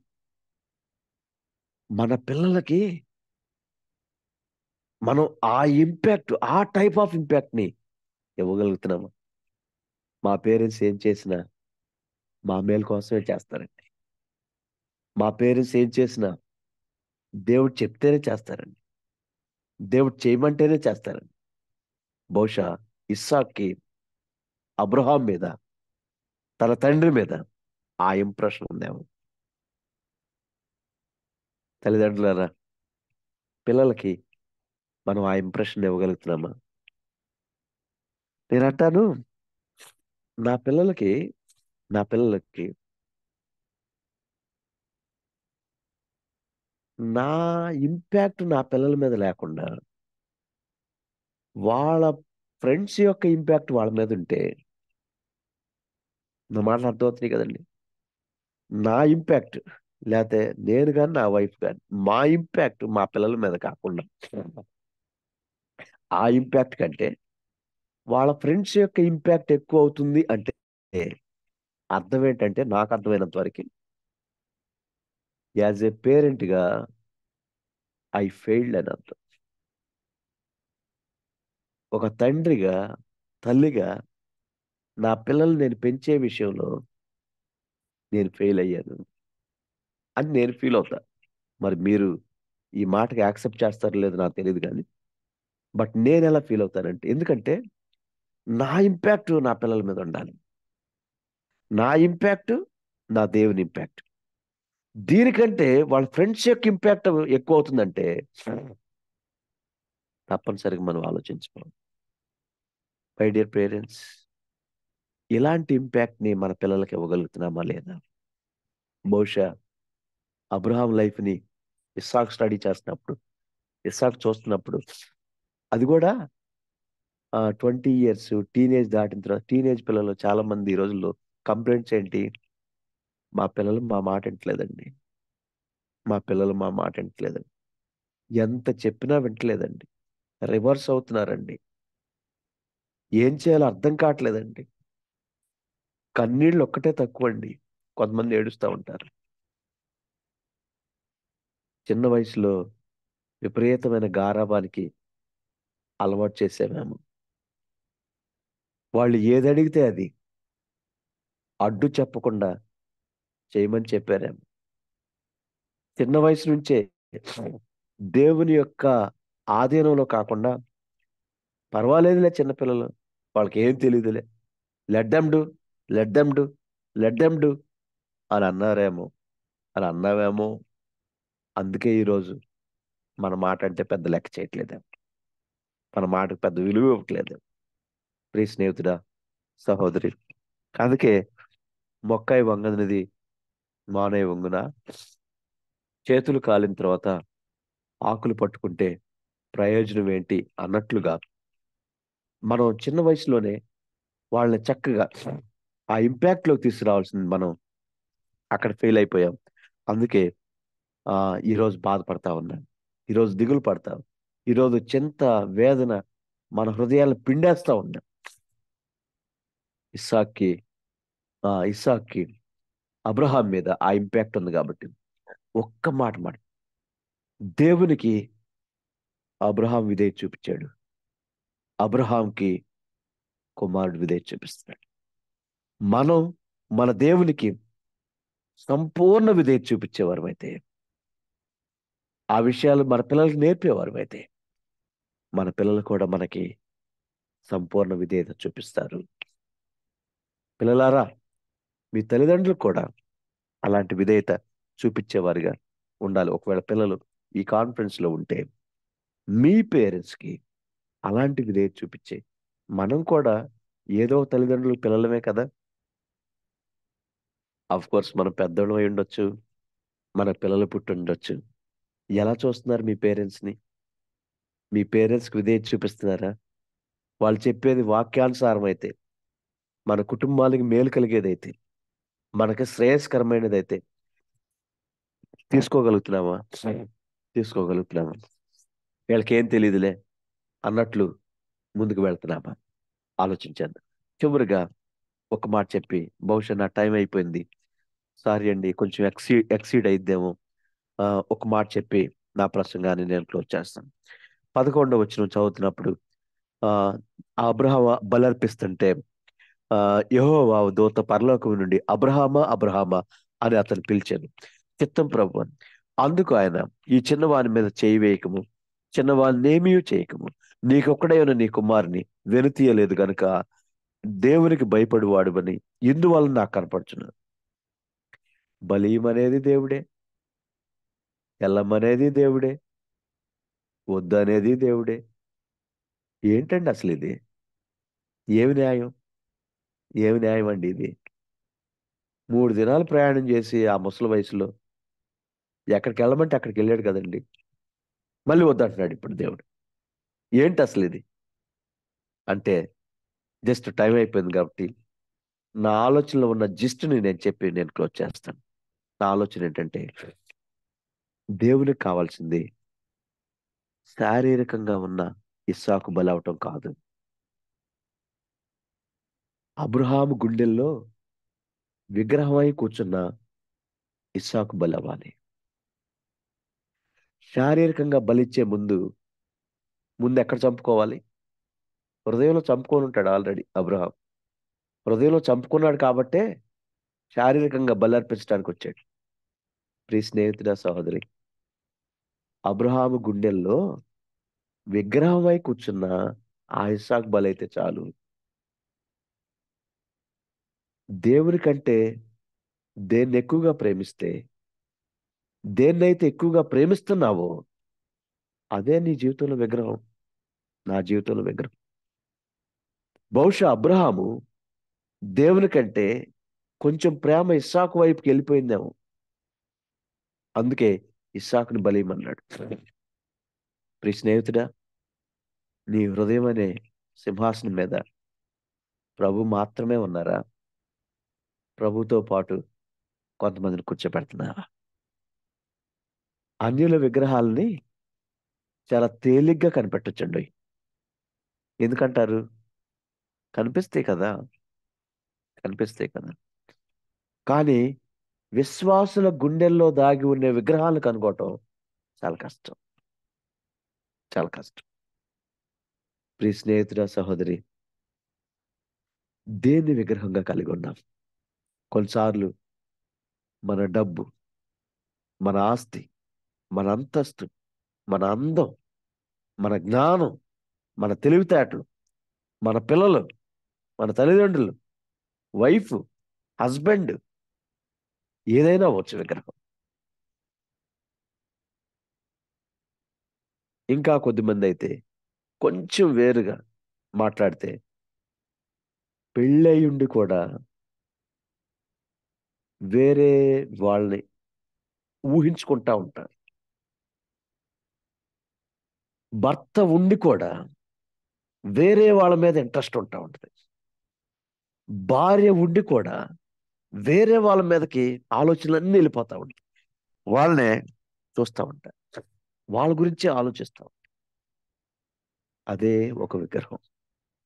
మన పిల్లలకి మనం ఆ ఇంపాక్ట్, ఆ టైప్ ఆఫ్ ఇంపాక్ట్ ని ఇవ్వగలుగుతున్నామా? మా పేరెంట్స్ ఏం చేసినా మా మేలు కోసమే చేస్తారండి. మా పేరెంట్స్ ఏం చేసినా దేవుడు చెప్తేనే చేస్తారండి. దేవుడు చేయమంటేనే చేస్తారండి. బహుశా ఇస్సాక్కి అబ్రహాం మీద, తన తండ్రి మీద ఆ ఇంప్రెషన్ ఉందేమో. తల్లిదండ్రులారా, పిల్లలకి మనం ఆ ఇంప్రెషన్ ఇవ్వగలుగుతున్నామా? నేను అంటాను, నా పిల్లలకి నా పిల్లలకి నా ఇంపాక్ట్ నా పిల్లల మీద లేకుండా వాళ్ళ ఫ్రెండ్స్ యొక్క ఇంపాక్ట్ వాళ్ళ మీద ఉంటే, నా మాటలు అర్థమవుతున్నాయి కదండి. నా ఇంపాక్ట్, లేకపోతే నేను కానీ నా వైఫ్ కానీ మా ఇంపాక్ట్ మా పిల్లల మీద కాకుండా ఆ ఇంపాక్ట్ కంటే వాళ్ళ ఫ్రెండ్స్ యొక్క ఇంపాక్ట్ ఎక్కువ అవుతుంది అంటే అర్థం ఏంటంటే, నాకు అర్థమైనంత వరకు యాజ్ ఏ పేరెంట్గా ఐ ఫెయిల్డ్ అని అర్థం. ఒక తండ్రిగా, తల్లిగా నా పిల్లల్ని నేను పెంచే విషయంలో నేను ఫెయిల్ అయ్యాను అని నేను ఫీల్ అవుతా. మరి మీరు ఈ మాటకి యాక్సెప్ట్ చేస్తారో లేదో నాకు తెలియదు కానీ, బట్ నేను ఎలా ఫీల్ అవుతానంటే, ఎందుకంటే నా ఇంపాక్ట్ నా పిల్లల మీద ఉండాలి. నా ఇంపాక్ట్ నా దేవుని ఇంపాక్ట్. దీనికంటే వాళ్ళ ఫ్రెండ్స్ యొక్క ఇంపాక్ట్ ఎక్కువ అవుతుందంటే తప్పనిసరిగా మనం ఆలోచించుకోవాలి. మై డియర్ పేరెంట్స్, ఇలాంటి ఇంపాక్ట్ ని మన పిల్లలకి ఇవ్వగలుగుతున్నామా లేదా? బహుశా అబ్రహాం లైఫ్ ని ఇస్సాక్ స్టడీ చేస్తున్నప్పుడు, ఇస్సాక్ చూస్తున్నప్పుడు, అది కూడా 20 years టీనేజ్ దాటిన తర్వాత, టీనేజ్ పిల్లలు చాలా మంది ఈ రోజుల్లో కంప్లైంట్స్ ఏంటి? మా పిల్లలు మా మాట వింటలేదండి, మా పిల్లలు మా మాట వింటలేదండి, ఎంత చెప్పినా వింటలేదండి, రివర్స్ అవుతున్నారండి, ఏం చేయాలో అర్థం కావట్లేదండి, కన్నీళ్ళు ఒక్కటే తక్కువ అండి, కొంతమంది ఏడుస్తూ ఉంటారు. చిన్న వయసులో విపరీతమైన గారాబానికి అలవాటు చేసామేమో. వాళ్ళు ఏది అడిగితే అది అడ్డు చెప్పకుండా చేయమని చెప్పారేమో. చిన్న వయసు నుంచే దేవుని యొక్క ఆధీనంలో కాకుండా, పర్వాలేదులే చిన్నపిల్లలు, వాళ్ళకి ఏం తెలియదులే, let them do, let them do, let them do అని అన్నారేమో, అని అన్నావేమో. అందుకే ఈరోజు మన మాట అంటే పెద్ద లెక్క చేయట్లేదు, మన మాటకు పెద్ద విలువ ఇవ్వట్లేదు. ప్రియ స్నేహితుడా, సహోదరి, అందుకే మొక్కాయి వంగనిది మానయ్య వంగున, చేతులు కాలిన తర్వాత ఆకులు పట్టుకుంటే ప్రయోజనం ఏంటి అన్నట్లుగా మనం చిన్న వయసులోనే వాళ్ళని చక్కగా ఆ ఇంపాక్ట్ లోకి తీసుకురావాల్సింది మనం అక్కడ ఫెయిల్ అయిపోయాం. అందుకే ఈరోజు బాధపడతా ఉన్నాను, ఈరోజు దిగులు పడతాం, ఈరోజు చింత వేదన మన హృదయాలను పిండేస్తా ఉన్నాం. ఇస్సాక్కి ఇస్సాక్కి అబ్రహాం మీద ఆ ఇంపాక్ట్ ఉంది కాబట్టి ఒక్క మాట దేవునికి అబ్రహాం విధేయత చూపించాడు, అబ్రహాంకి కుమారుడు విధేయత చూపిస్తున్నాడు. మనం మన దేవునికి సంపూర్ణ విధేయత చూపించేవారు అయితే, ఆ విషయాలు మన పిల్లలకి నేర్పేవారు అయితే, మన పిల్లలు కూడా మనకి సంపూర్ణ విధేయత చూపిస్తారు. పిల్లలారా, మీ తల్లిదండ్రులు కూడా అలాంటి విధేయత చూపించేవారుగా ఉండాలి. ఒకవేళ పిల్లలు ఈ కాన్ఫరెన్స్ లో ఉంటే మీ పేరెంట్స్ కి అలాంటి విధేయత చూపించే, మనం కూడా ఏదో తల్లిదండ్రులు పిల్లలమే కదా. అఫ్ కోర్స్ మనం పెద్దోళ్ళం అయి ఉండొచ్చు, మన పిల్లలు పుట్టుండొచ్చు. ఎలా చూస్తున్నారు మీ పేరెంట్స్ని? మీ పేరెంట్స్కి విధేయత చూపిస్తున్నారా? వాళ్ళు చెప్పేది వాక్యానుసారం అయితే, మన కుటుంబానికి మేలు కలిగేదైతే, మనకి శ్రేయస్కరమైనదైతే తీసుకోగలుగుతున్నామా? తీసుకోగలుగుతున్నామా? వీళ్ళకేం తెలియదులే అన్నట్లు ముందుకు వెళ్తున్నామా? ఆలోచించాను. చివరిగా ఒక మాట చెప్పి, బహుశా నా టైం అయిపోయింది, సారీ అండి, కొంచెం ఎక్సీడ్ అయిద్దేమో. ఒక మాట చెప్పి నా ప్రసంగాన్ని నేను క్లోజ్ చేస్తాను. 11వ వచనం చదువుతున్నప్పుడు ఆ అబ్రహాము బలర్పిస్తుంటే యెహోవా దూత పరలోకం నుండి అబ్రహామా అబ్రహామా అని అతను పిలిచాను. చిత్తం ప్రభు అని. అందుకు ఆయన, ఈ చిన్నవాని మీద చేయి వేయకము, చిన్నవాడినేమీ చేయకము, నీకొక్కడైన నీ కుమారుని వెనుతీయలేదు గనుక దేవునికి భయపడువాడువని ఇందువలన నాకు కనపడుచున్నాడు. బలీయమనేది దేవుడే, ఎల్లమనేది దేవుడే, వద్దనేది దేవుడే. ఏంటండి అసలు ఇది? ఏమి న్యాయం? ఏమి న్యాయం అండి ఇది? 3 దినాలు ప్రయాణం చేసి ఆ ముసలి వయసులో ఎక్కడికి వెళ్ళమంటే అక్కడికి వెళ్ళాడు కదండి. మళ్ళీ వద్దంటున్నాడు ఇప్పుడు దేవుడు. ఏంటి అసలు ఇది? అంటే జస్ట్ టైం అయిపోయింది కాబట్టి నా ఆలోచనలో ఉన్న జిస్ట్ని నేను చెప్పి నేను క్లోజ్ చేస్తాను. నా ఆలోచన ఏంటంటే, దేవునికి కావాల్సింది శారీరకంగా ఉన్న ఇస్సాకు బలవటం కాదు. అబ్రహాము గుండెల్లో విగ్రహమై కూర్చున్న ఇస్సాకు బలవ్వాలి. శారీరకంగా బలిచ్చే ముందు ఎక్కడ చంపుకోవాలి? హృదయంలో చంపుకొని ఉంటాడు ఆల్రెడీ అబ్రహాం. హృదయంలో చంపుకున్నాడు కాబట్టే శారీరకంగా బలర్పించడానికి వచ్చాడు. ప్రియ స్నేహితుడా, సహోదరి, అబ్రహాము గుండెల్లో విగ్రహమై కూర్చున్న ఆ ఇస్సాకు బలైతే చాలు. దేవుని కంటే దేన్ని ఎక్కువగా ప్రేమిస్తే, దేన్నైతే ఎక్కువగా ప్రేమిస్తున్నావో అదే నీ జీవితంలో విగ్రహం, నా జీవితంలో విగ్రహం. బహుశా అబ్రహాము దేవుని కంటే కొంచెం ప్రేమ ఇస్సాకు వైపుకి వెళ్ళిపోయిందేమో. అందుకే ఇస్సాకుని బలీయమన్నాడు. ప్రియ స్నేహితుడా, నీ హృదయం అనే సింహాసనం మీద ప్రభు మాత్రమే ఉన్నారా? ప్రభుతో పాటు కొంతమందిని కూర్చోబెడుతున్నారా? అన్యుల విగ్రహాలని చాలా తేలిగ్గా కనిపెట్టొచ్చండి. ఎందుకంటారు? కనిపిస్తాయి కదా, కనిపిస్తాయి కదా. కానీ విశ్వాసుల గుండెల్లో దాగి ఉండే విగ్రహాలను కనుగోవటం చాలా కష్టం, చాలా కష్టం. ప్రియ స్నేహితుడా, సహోదరి, దేన్ని విగ్రహంగా కలిగి ఉన్నాం? కొన్నిసార్లు మన డబ్బు, మన ఆస్తి, మన అంతస్తు, మన అందం, మన జ్ఞానం, మన తెలివితేటలు, మన పిల్లలు, మన తల్లిదండ్రులు, వైఫ్, హస్బెండ్, ఏదైనా అవ్వచ్చు విగ్రహం. ఇంకా కొద్దిమంది అయితే కొంచెం వేరుగా మాట్లాడితే పెళ్ళయి కూడా వేరే వాళ్ళని ఊహించుకుంటా ఉంటారు. భర్త ఉండి కూడా వేరే వాళ్ళ మీద ఇంట్రెస్ట్ ఉంటా ఉంటుంది. భార్య ఉండి కూడా వేరే వాళ్ళ మీదకి ఆలోచనలన్నీ వెళ్ళిపోతా ఉంటాయి. వాళ్ళనే చూస్తూ ఉంటారు, వాళ్ళ గురించి ఆలోచిస్తాం. అదే ఒక విగ్రహం,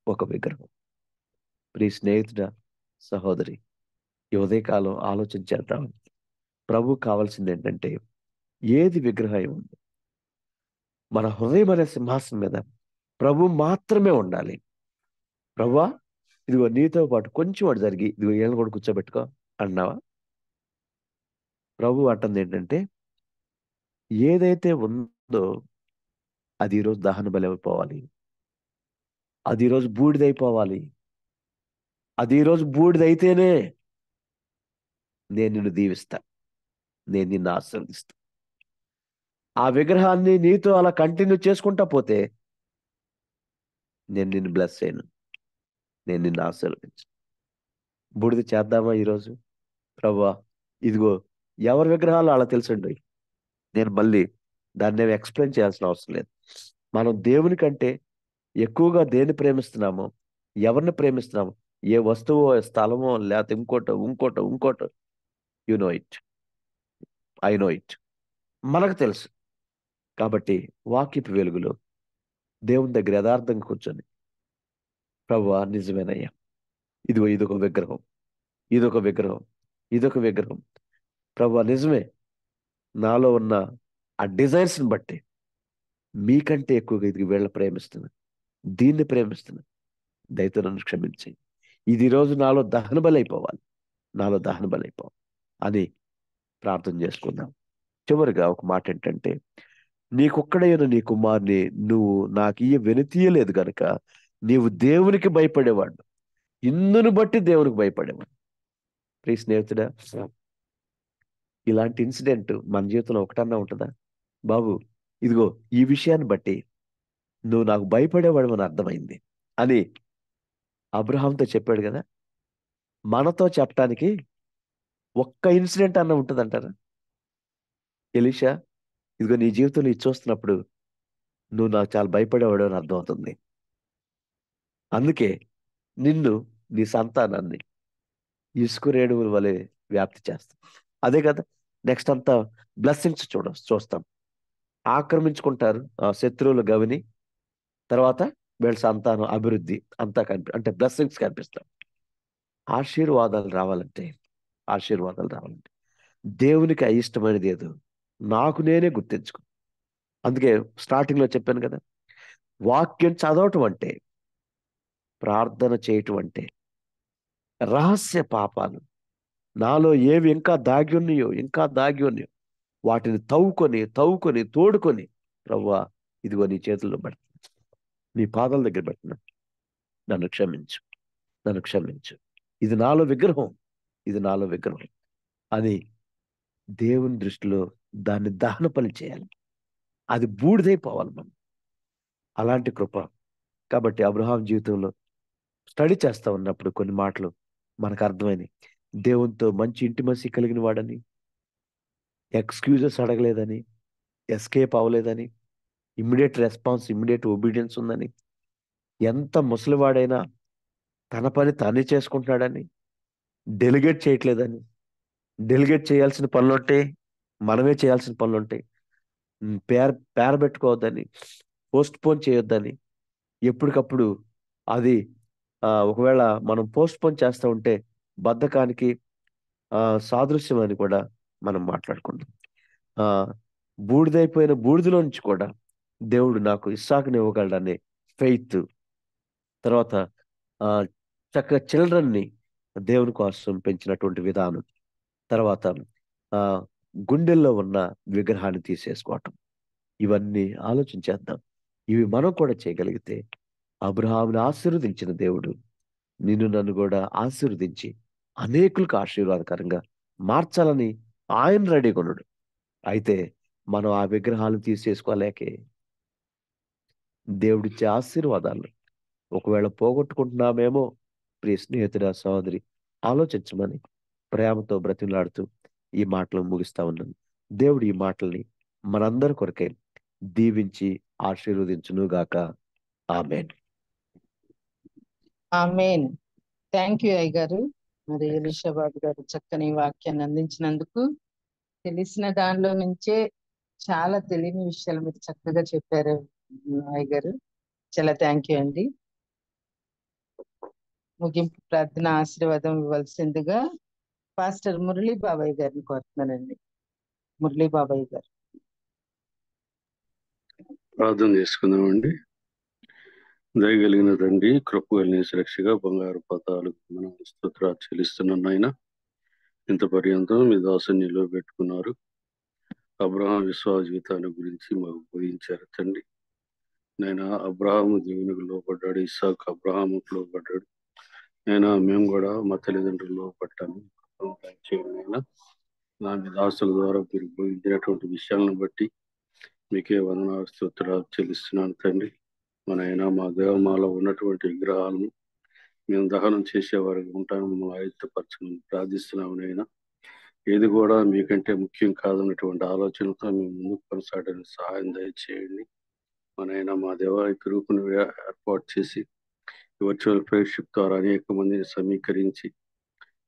ఒక విగ్రహం. ప్రియ స్నేహితుడా, సహోదరి, ఈ ఉదయకాలం ఆలోచించేద్దాం. ప్రభు కావాల్సింది ఏంటంటే, ఏది విగ్రహం ఉంది? మన హృదయం అనే సింహాసనం మీద ప్రభు మాత్రమే ఉండాలి. ప్రభువా, ఇదిగో నీతో పాటు కొంచెం వాడు జరిగి ఇదిగో ఏళ్ళు కూడా కూర్చోబెట్టుకో అన్నావా? ప్రభు అంటుంది ఏంటంటే, ఏదైతే ఉందో అది ఈరోజు దహన బలి అయిపోవాలి, అది ఈరోజు బూడిదైపోవాలి. అది ఈరోజు బూడిదైతేనే నేను నిన్ను దీవిస్తా, నేను నిన్ను ఆశీర్వదిస్తా. ఆ విగ్రహాన్ని నీతో అలా కంటిన్యూ చేసుకుంటా పోతే నేను నిన్ను బ్లెస్ చేయను, నేను నిన్ను ఆశీర్వదించను. బూడిద చేద్దామా ఈరోజు? ప్రభువా, ఇదిగో ఎవరి విగ్రహాలు అలా తెలుసండి. నేను మళ్ళీ దాన్ని ఎక్స్ప్లెయిన్ చేయాల్సిన అవసరం లేదు. మనం దేవుని కంటే ఎక్కువగా దేన్ని ప్రేమిస్తున్నామో, ఎవరిని ప్రేమిస్తున్నామో, ఏ వస్తువో, స్థలమో, లేకపోతే ఇంకోటో you know it, I know it, మనకు తెలుసు. కాబట్టి వాక్యపు వెలుగులో దేవుని దగ్గర యథార్థంగా కూర్చొని, ప్రభువా నిజమేనయ్యా, ఇదొక విగ్రహం, ఇదొక విగ్రహం, ఇదొక విగ్రహం, ప్రభువా నిజమే, నాలో ఉన్న ఆ డిజైర్స్ని బట్టి మీకంటే ఎక్కువగా ఇది వీళ్ళని ప్రేమిస్తున్నా, దీన్ని ప్రేమిస్తున్నా, దయతో నన్ను క్షమించి ఇది ఈ రోజు నాలో దహన బలైపోవాలి అని ప్రార్థన చేసుకుందాం. చివరిగా ఒక మాట ఏంటంటే, నీకొక్కడైన నీ కుమారుని నువ్వు నాకు వెనుతీయలేదు గనుక నీవు దేవునికి భయపడేవాడు, ఇందును బట్టి దేవునికి భయపడేవాడు. ప్రియ స్నేహితుడా, ఇలాంటి ఇన్సిడెంట్ మన జీవితంలో ఒకటన్నా ఉంటుందా? బాబు, ఇదిగో ఈ విషయాన్ని బట్టి నువ్వు నాకు భయపడేవాడు అని అర్థమైంది అని అబ్రహాంతో చెప్పాడు కదా. మనతో చెప్పడానికి ఒక్క ఇన్సిడెంట్ అన్న ఉంటుందంటారా? ఎలీషా, ఇదిగో నీ జీవితంలో ఇది చూస్తున్నప్పుడు నువ్వు నాకు చాలా భయపడేవాడు అని అర్థమవుతుంది, అందుకే నిన్ను, నీ సంతానాన్ని ఇసుక రేణువుల వలె వ్యాప్తి చేస్తాం. అదే కదా నెక్స్ట్ అంతా బ్లెస్సింగ్స్ చూస్తాం. ఆక్రమించుకుంటారు శత్రువుల గవిని, తర్వాత వీళ్ళ సంతానం అభివృద్ధి అంతా అంటే బ్లెస్సింగ్స్ కనిపిస్తాం. ఆశీర్వాదాలు రావాలంటే దేవునికి అయిష్టమైనది ఏదో నాకు నేనే గుర్తించుకో. అందుకే స్టార్టింగ్ లో చెప్పాను కదా, వాక్యం చదవటం అంటే, ప్రార్థన చేయటం అంటే, రహస్య పాపాలు నాలో ఏవి ఇంకా దాగి ఉన్నాయో వాటిని తవ్వుకొని తోడుకొని, ప్రభువా ఇదిగో నీ చేతుల్లో పెడుతున్నా, నీ పాదాల దగ్గర పెడుతున్నా, నన్ను క్షమించు, ఇది నాలో విగ్రహం అని దేవుని దృష్టిలో దాన్ని దహనపలి చేయాలి. అది బూడిదైపోవాలి మనం. అలాంటి కృప. కాబట్టి అబ్రహాం జీవితంలో స్టడీ చేస్తా ఉన్నప్పుడు కొన్ని మాటలు మనకు అర్థమైనవి. దేవునితో మంచి ఇంటిమసీ కలిగిన వాడని, ఎక్స్క్యూజెస్ అడగలేదని, ఎస్కేప్ అవ్వలేదని, ఇమ్మీడియట్ రెస్పాన్స్, ఇమ్మీడియట్ ఒబీడియన్స్ ఉందని, ఎంత ముసలివాడైనా తన పని తానే చేసుకుంటున్నాడని, డెలిగేట్ చేయట్లేదని, డెలిగేట్ చేయాల్సిన పనులుంటే మనమే చేయాల్సిన పనులుంటాయి, పేరబెట్టుకోవద్దని, పోస్ట్ పోన్ చేయొద్దని, ఎప్పటికప్పుడు అది ఒకవేళ మనం పోస్ట్ పోన్ చేస్తూ ఉంటే బద్ధకానికి సాదృశ్యం అని కూడా మనం మాట్లాడుకుంటాం. బూడిదైపోయిన బూడిదలో నుంచి కూడా దేవుడు నాకు ఇస్సాకుని ఇవ్వగలడనే ఫెయిత్, తర్వాత చక్కగా చిల్డ్రన్ని దేవుని కోసం పెంచినటువంటి విధానం, తర్వాత గుండెల్లో ఉన్న విగ్రహాన్ని తీసేసుకోవటం, ఇవన్నీ ఆలోచించేద్దాం. ఇవి మనం కూడా చేయగలిగితే అబ్రహాముని ఆశీర్వదించిన దేవుడు నిన్ను నన్ను కూడా ఆశీర్వదించి అనేకులకు ఆశీర్వాదకరంగా మార్చాలని ఆయన రెడీగా ఉన్నాడు. అయితే మనం ఆ విగ్రహాలను తీసేసుకోలేకే దేవుడిచ్చే ఆశీర్వాదాలు ఒకవేళ పోగొట్టుకుంటున్నామేమో. ప్రియ స్నేహితుడా, సహోదరి, ఆలోచించమని ప్రేమతో బ్రతిమలాడుతూ ఈ మాటలు ముగిస్తా ఉన్నాను. దేవుడు ఈ మాటల్ని మనందరి కొరకే దీవించి ఆశీర్వదించును గాక. ఆమేన్. ఆమేన్. థ్యాంక్ యూ అయ్య గారు. మరి ఎలీషా బాబు గారు చక్కని వాక్యాన్ని అందించినందుకు, తెలిసిన దానిలో నుంచే చాలా తెలియని విషయాలు మీరు చక్కగా చెప్పారు అయ్య గారు. చాలా థ్యాంక్ యూ అండి. ముగింపు ప్రార్థన ఆశీర్వాదం ఇవ్వాల్సిందిగా పాస్టర్ మురళీ బాబాయ్ గారిని కోరుతున్నానండి. మురళీ బాబాయ్ గారు. ప్రార్థన చేసుకుందామండి. దయగలిగిన తండ్రి, కృప కలిగిన సురక్షగా బంగారు పదాలు మనం స్తోత్రాలు చెల్లిస్తున్నాం నాయన. ఇంత పర్యంతం మీ దాసుని నిలవబెట్టుకున్నారు. అబ్రహాం విశ్వాస జీవితాన్ని గురించి మాకు బోధించారు తండ్రి. నేను అబ్రహాము దేవునికి లోపడ్డాడు, ఇస్సాకు అబ్రహాముకు లోపడ్డాడు. నేను మేము కూడా మా తల్లిదండ్రులు లోపడ్డాము. నా మీ దాసుల ద్వారా మీరు బోధించినటువంటి విషయాలను బట్టి మీకే వందనాలు స్తోత్రాలు చెల్లిస్తున్నాను తండ్రి. మన అయినా మా దేవమాలో ఉన్నటువంటి విగ్రహాలను మేము దహనం చేసేవారికి ఉంటాను, మమ్మల్ని ఆయుధపరచమని ప్రార్థిస్తున్నాము నైనా. ఏది కూడా మీకంటే ముఖ్యం కాదన్నటువంటి ఆలోచనతో మేము ముందుకు కొనసాగడానికి సహాయం దయచేయండి. మనైనా మా దేవ ఈ గ్రూపును ఏర్పాటు చేసి వర్చువల్ ఫెలోషిప్ ద్వారా అనేక మందిని సమీకరించి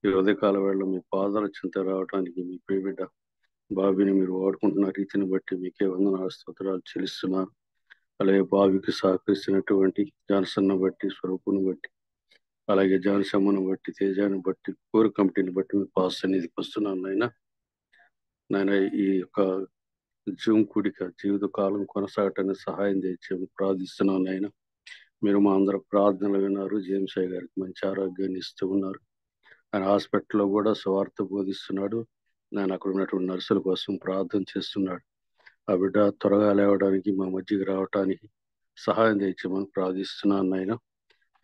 ఈ ఉదయకాల వేళ మీ పాదాల చింత రావడానికి మీ ప్రియబిడ్డ బాబీని మీరు వాడుకుంటున్న రీతిని బట్టి మీకే వందనాలు స్తోత్రాలు చెల్లిస్తున్నారు. అలాగే బాబీకి సహకరిస్తున్నటువంటి జాన్సన్ను బట్టి, స్వరూపుని బట్టి, అలాగే జాన్సమ్మను బట్టి, తేజాన్ని బట్టి, కోర్ కమిటీని బట్టి మీ పాస్ సన్నిధికి వస్తున్నాను నాయన ఈ యొక్క జూమ్ కూడిక జీవిత కాలం కొనసాగటానికి సహాయం చేసి ప్రార్థిస్తున్నాను నాయన. మీరు మా అందరూ ప్రార్థనలు విన్నారు. జేమ్స్ అయ్య గారికి మంచి ఆరోగ్యాన్ని ఇస్తూ ఉన్నారు. ఆయన హాస్పిటల్లో కూడా స్వార్థ బోధిస్తున్నాడు. నేను అక్కడ ఉన్నటువంటి నర్సుల కోసం ప్రార్థన చేస్తున్నాడు. ఆ బిడ్డ త్వరగా లేవడానికి మా మధ్యకి రావడానికి సహాయం తెచ్చమని ప్రార్థిస్తున్నాను నాయన.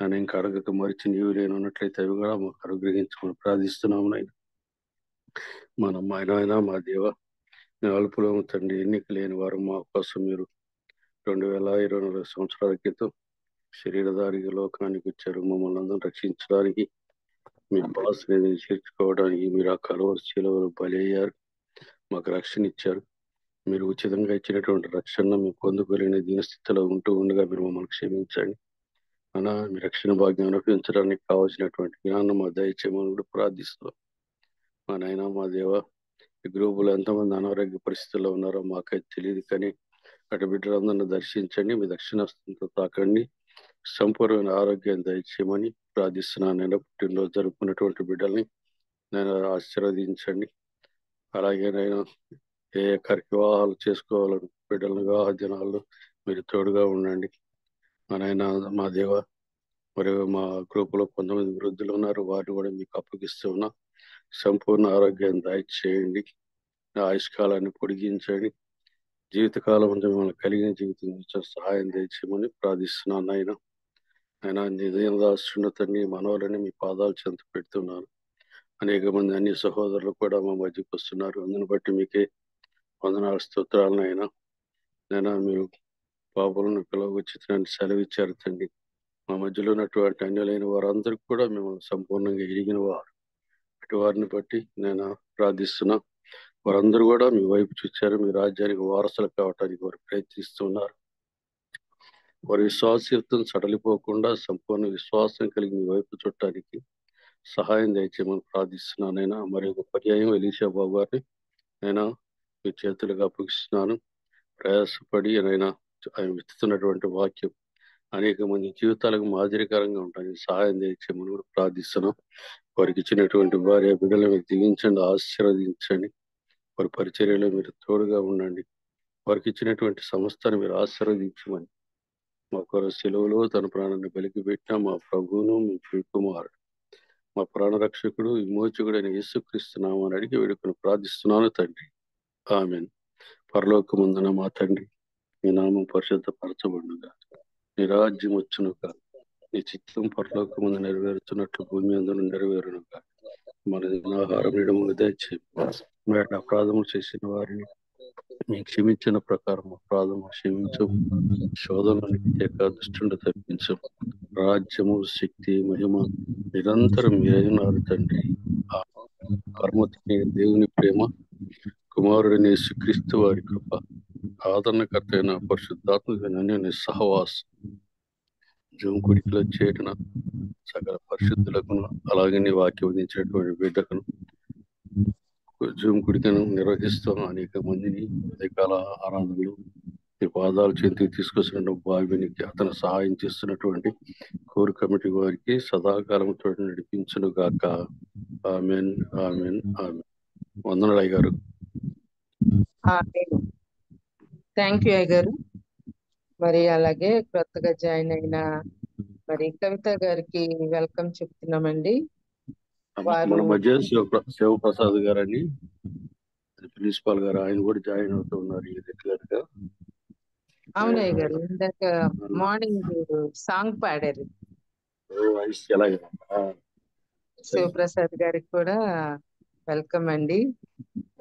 నేను ఇంకా అడగక మరిచి నీవు లేనున్నట్లయితే అవి కూడా మాకు అనుగ్రహించమని ప్రార్థిస్తున్నాము నాయన. మన ఆయన మా దేవ అల్పులో తండ్రి, ఎన్నిక లేని వారు మా కోసం మీరు 2024 సంవత్సరాల క్రితం శరీరధారిగా లోకానికి వచ్చారు. మమ్మల్ని అందరూ రక్షించడానికి, మీ బాసుని చేర్చుకోవడానికి మీరు ఆ కలువరి శిలువలో బలి అయ్యారు. మాకు రక్షణ ఇచ్చారు. మీరు ఉచితంగా ఇచ్చినటువంటి రక్షణ మేము పొందుకోలేని దీనస్థితిలో ఉంటూ ఉండగా మీరు మమ్మల్ని క్షమించండి అన్నా. మీ రక్షణ భాగ్యం అనుభవించడానికి కావాల్సినటువంటి జ్ఞానం మా దయచేయమని కూడా ప్రార్థిస్తున్నాం. మా నాయన మా దేవ, ఈ గ్రూపులో ఎంతమంది అనారోగ్య పరిస్థితుల్లో ఉన్నారో మాకైతే తెలియదు, కానీ అటు బిడ్డలందరినీ దర్శించండి, మీ దక్షిణాస్తంతో తాకండి, సంపూర్ణమైన ఆరోగ్యాన్ని దయచేయమని ప్రార్థిస్తున్నాను. నేను పుట్టినరోజు జరుపుకున్నటువంటి బిడ్డల్ని నేను ఆశీర్వదించండి. అలాగే నేను ఏ వివాహాలు చేసుకోవాలని బిడ్డలను వివాహ దినాల్లో మీరు తోడుగా ఉండండి. మా దేవ, మరి మా గ్రూపులో 19 వృద్ధులు ఉన్నారు, వారిని కూడా మీకు అప్పగిస్తున్నా. సంపూర్ణ ఆరోగ్యాన్ని దయచేయండి, ఆయుష్కాలాన్ని పొడిగించండి, జీవితకాలం అంతా మిమ్మల్ని కలిగిన జీవితం సహాయం దయచేయమని ప్రార్థిస్తున్నాను. ఆయన నిజయం దాస్తున్నతని మనోలని మీ పాదాలు చెంత పెడుతున్నాను. అనేక మంది అన్ని సహోదరులు కూడా మా మధ్యకు వస్తున్నారు. అందుని బట్టి మీకే వందనాలు స్తోత్రాలను అయినా మీరు పాపలను పిలవచ్చినని సెలవిచ్చారు తండ్రి. మా మధ్యలో ఉన్నటువంటి అన్యులైన వారందరికీ కూడా మిమ్మల్ని సంపూర్ణంగా ఎరిగిన వారు. అటు వారిని బట్టి నేను ప్రార్థిస్తున్నా. వారందరూ కూడా మీ వైపు చూచారు. మీ రాజ్యానికి వారసులు కావటానికి వారు ప్రయత్నిస్తున్నారు. వారి విశ్వాసయుక్తం సడలిపోకుండా సంపూర్ణ విశ్వాసం కలిగి మీ వైపు చుట్టానికి సహాయం దయచేయమని ప్రార్థిస్తున్నానైనా. మరి ఒక పర్యాయం ఎలీషా బాబు గారిని నేను మీ చేతులుగా అప్పగిస్తున్నాను. ప్రయాసపడి ఆయన విత్తుతున్నటువంటి వాక్యం అనేక మంది జీవితాలకు మాదిరికరంగా ఉండడానికి సహాయం దయచేయమని కూడా ప్రార్థిస్తున్నాం. వారికి ఇచ్చినటువంటి భార్య బిడ్డలు మీరు దీవించండి, ఆశీర్వదించండి. వారి పరిచర్యలో మీరు తోడుగా ఉండండి. వారికి ఇచ్చినటువంటి సంస్థను మీరు ఆశీర్వదించమని, మా కొర సెలవులో తన ప్రాణాన్ని బలికి పెట్టిన మా ప్రభువును మీ ప్రియకుమారుడు, మా ప్రాణరక్షకుడు విమోచకుడు అయిన యేసుక్రీస్తు అని అడిగి వేడుకొని ప్రార్థిస్తున్నాను తండ్రి. ఆమేన్. పరలోకమందున మా తండ్రి, మీ నామం పరిశుద్ధపరచబడునుగా, నీ రాజ్యం వచ్చునుగా, నీ చిత్తం పరలోకమందు నెరవేరుతున్నట్లు భూమి అందును నెరవేరునుగా. మన ఆహారం ఇడములు దయచేయి. వేట అపరాధములు చేసిన వారిని మీ క్షమించిన ప్రకారం అపరాధము క్షమించు. శోధనలోనికి దుష్టుని తప్పించు. రాజ్యము, శక్తి, మహిమ నిరంతరం మీరైనారు తండ్రి. ఆ పరమతి దేవుని ప్రేమ, కుమారుడిని యేసుక్రీస్తు వారి కృప, ఆదరణకర్త అయిన పరిశుద్ధాత్మ సహవాసం జూమ్ కుడికిలో చేయటం సకల పరిశుద్ధులకును, అలాగే నీ వాక్యం అందించినటువంటి బిడ్డకును, జూమ్ కుడికను నిర్వహిస్తూ అనేక మందిని ఉదయకాల ఆరాధనలు ఈ పాదాలు చేతికి తీసుకొస్తున్న బాబినికి అతను సహాయం చేస్తున్నటువంటి కోర్ కమిటీ వారికి సదాకాలంతో నడిపించును గాక. Amen, amen, amen. వందనాలు అయ్య గారు. థ్యాంక్ యూ అయ్య గారు. మరి అలాగే కొత్తగా జాయిన్ అయిన మరి కవిత గారికి వెల్కమ్ చెప్తున్నామండి. మన మధ్య శివప్రసాద్ గారు అని ప్రిన్సిపాల్ గారు, ఆయన కూడా జాయిన్ అవుతూ ఉన్నారు రెగ్యులర్ గా. అవునయ్య గారు, ఇందాక మార్నింగ్ సాంగ్ పాడారు. శివప్రసాద్ గారికి కూడా వెల్కమ్ అండి.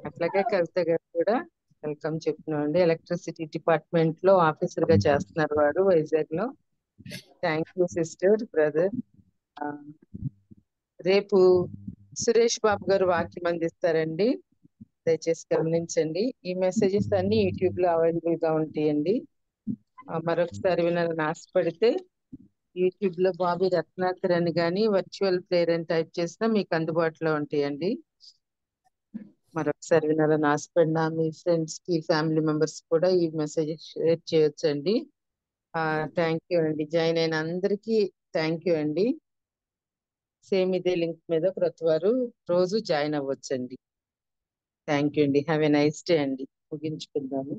అట్లాగే కవిత గారు కూడా వెల్కమ్ చెప్తున్నామండి. ఎలక్ట్రిసిటీ డిపార్ట్మెంట్ లో ఆఫీసర్ గా చేస్తున్నారు వారు వైజాగ్ లో. Thank you sister, brother. రేపు సురేష్ బాబు గారు వాక్యం అందిస్తారండి. దయచేసి గమనించండి. ఈ మెసేజెస్ అన్ని యూట్యూబ్ లో అవైలబుల్ గా ఉంటాయండి. మరొకసారి వినాలని ఆశపడితే యూట్యూబ్ లో బాబీ రత్నాకర్ అని కానీ వర్చువల్ ప్లేయర్ అని టైప్ చేసినా మీకు అందుబాటులో ఉంటాయండి. మరొకసారి వినాలని ఆశపడినా మీ ఫ్రెండ్స్ కి ఫ్యామిలీ మెంబర్స్ కూడా ఈ మెసేజెస్ షేర్ చేయొచ్చండి. థ్యాంక్ యూ అండి. జాయిన్ అయిన అందరికీ థ్యాంక్ యూ అండి. సేమ్ ఇదే లింక్ మీద ప్రతి వారు రోజు జాయిన్ అవ్వచ్చండి. థ్యాంక్ యూ అండి. హ్యావ్ ఎ నైస్ డే అండి. ముగించుకుందాము.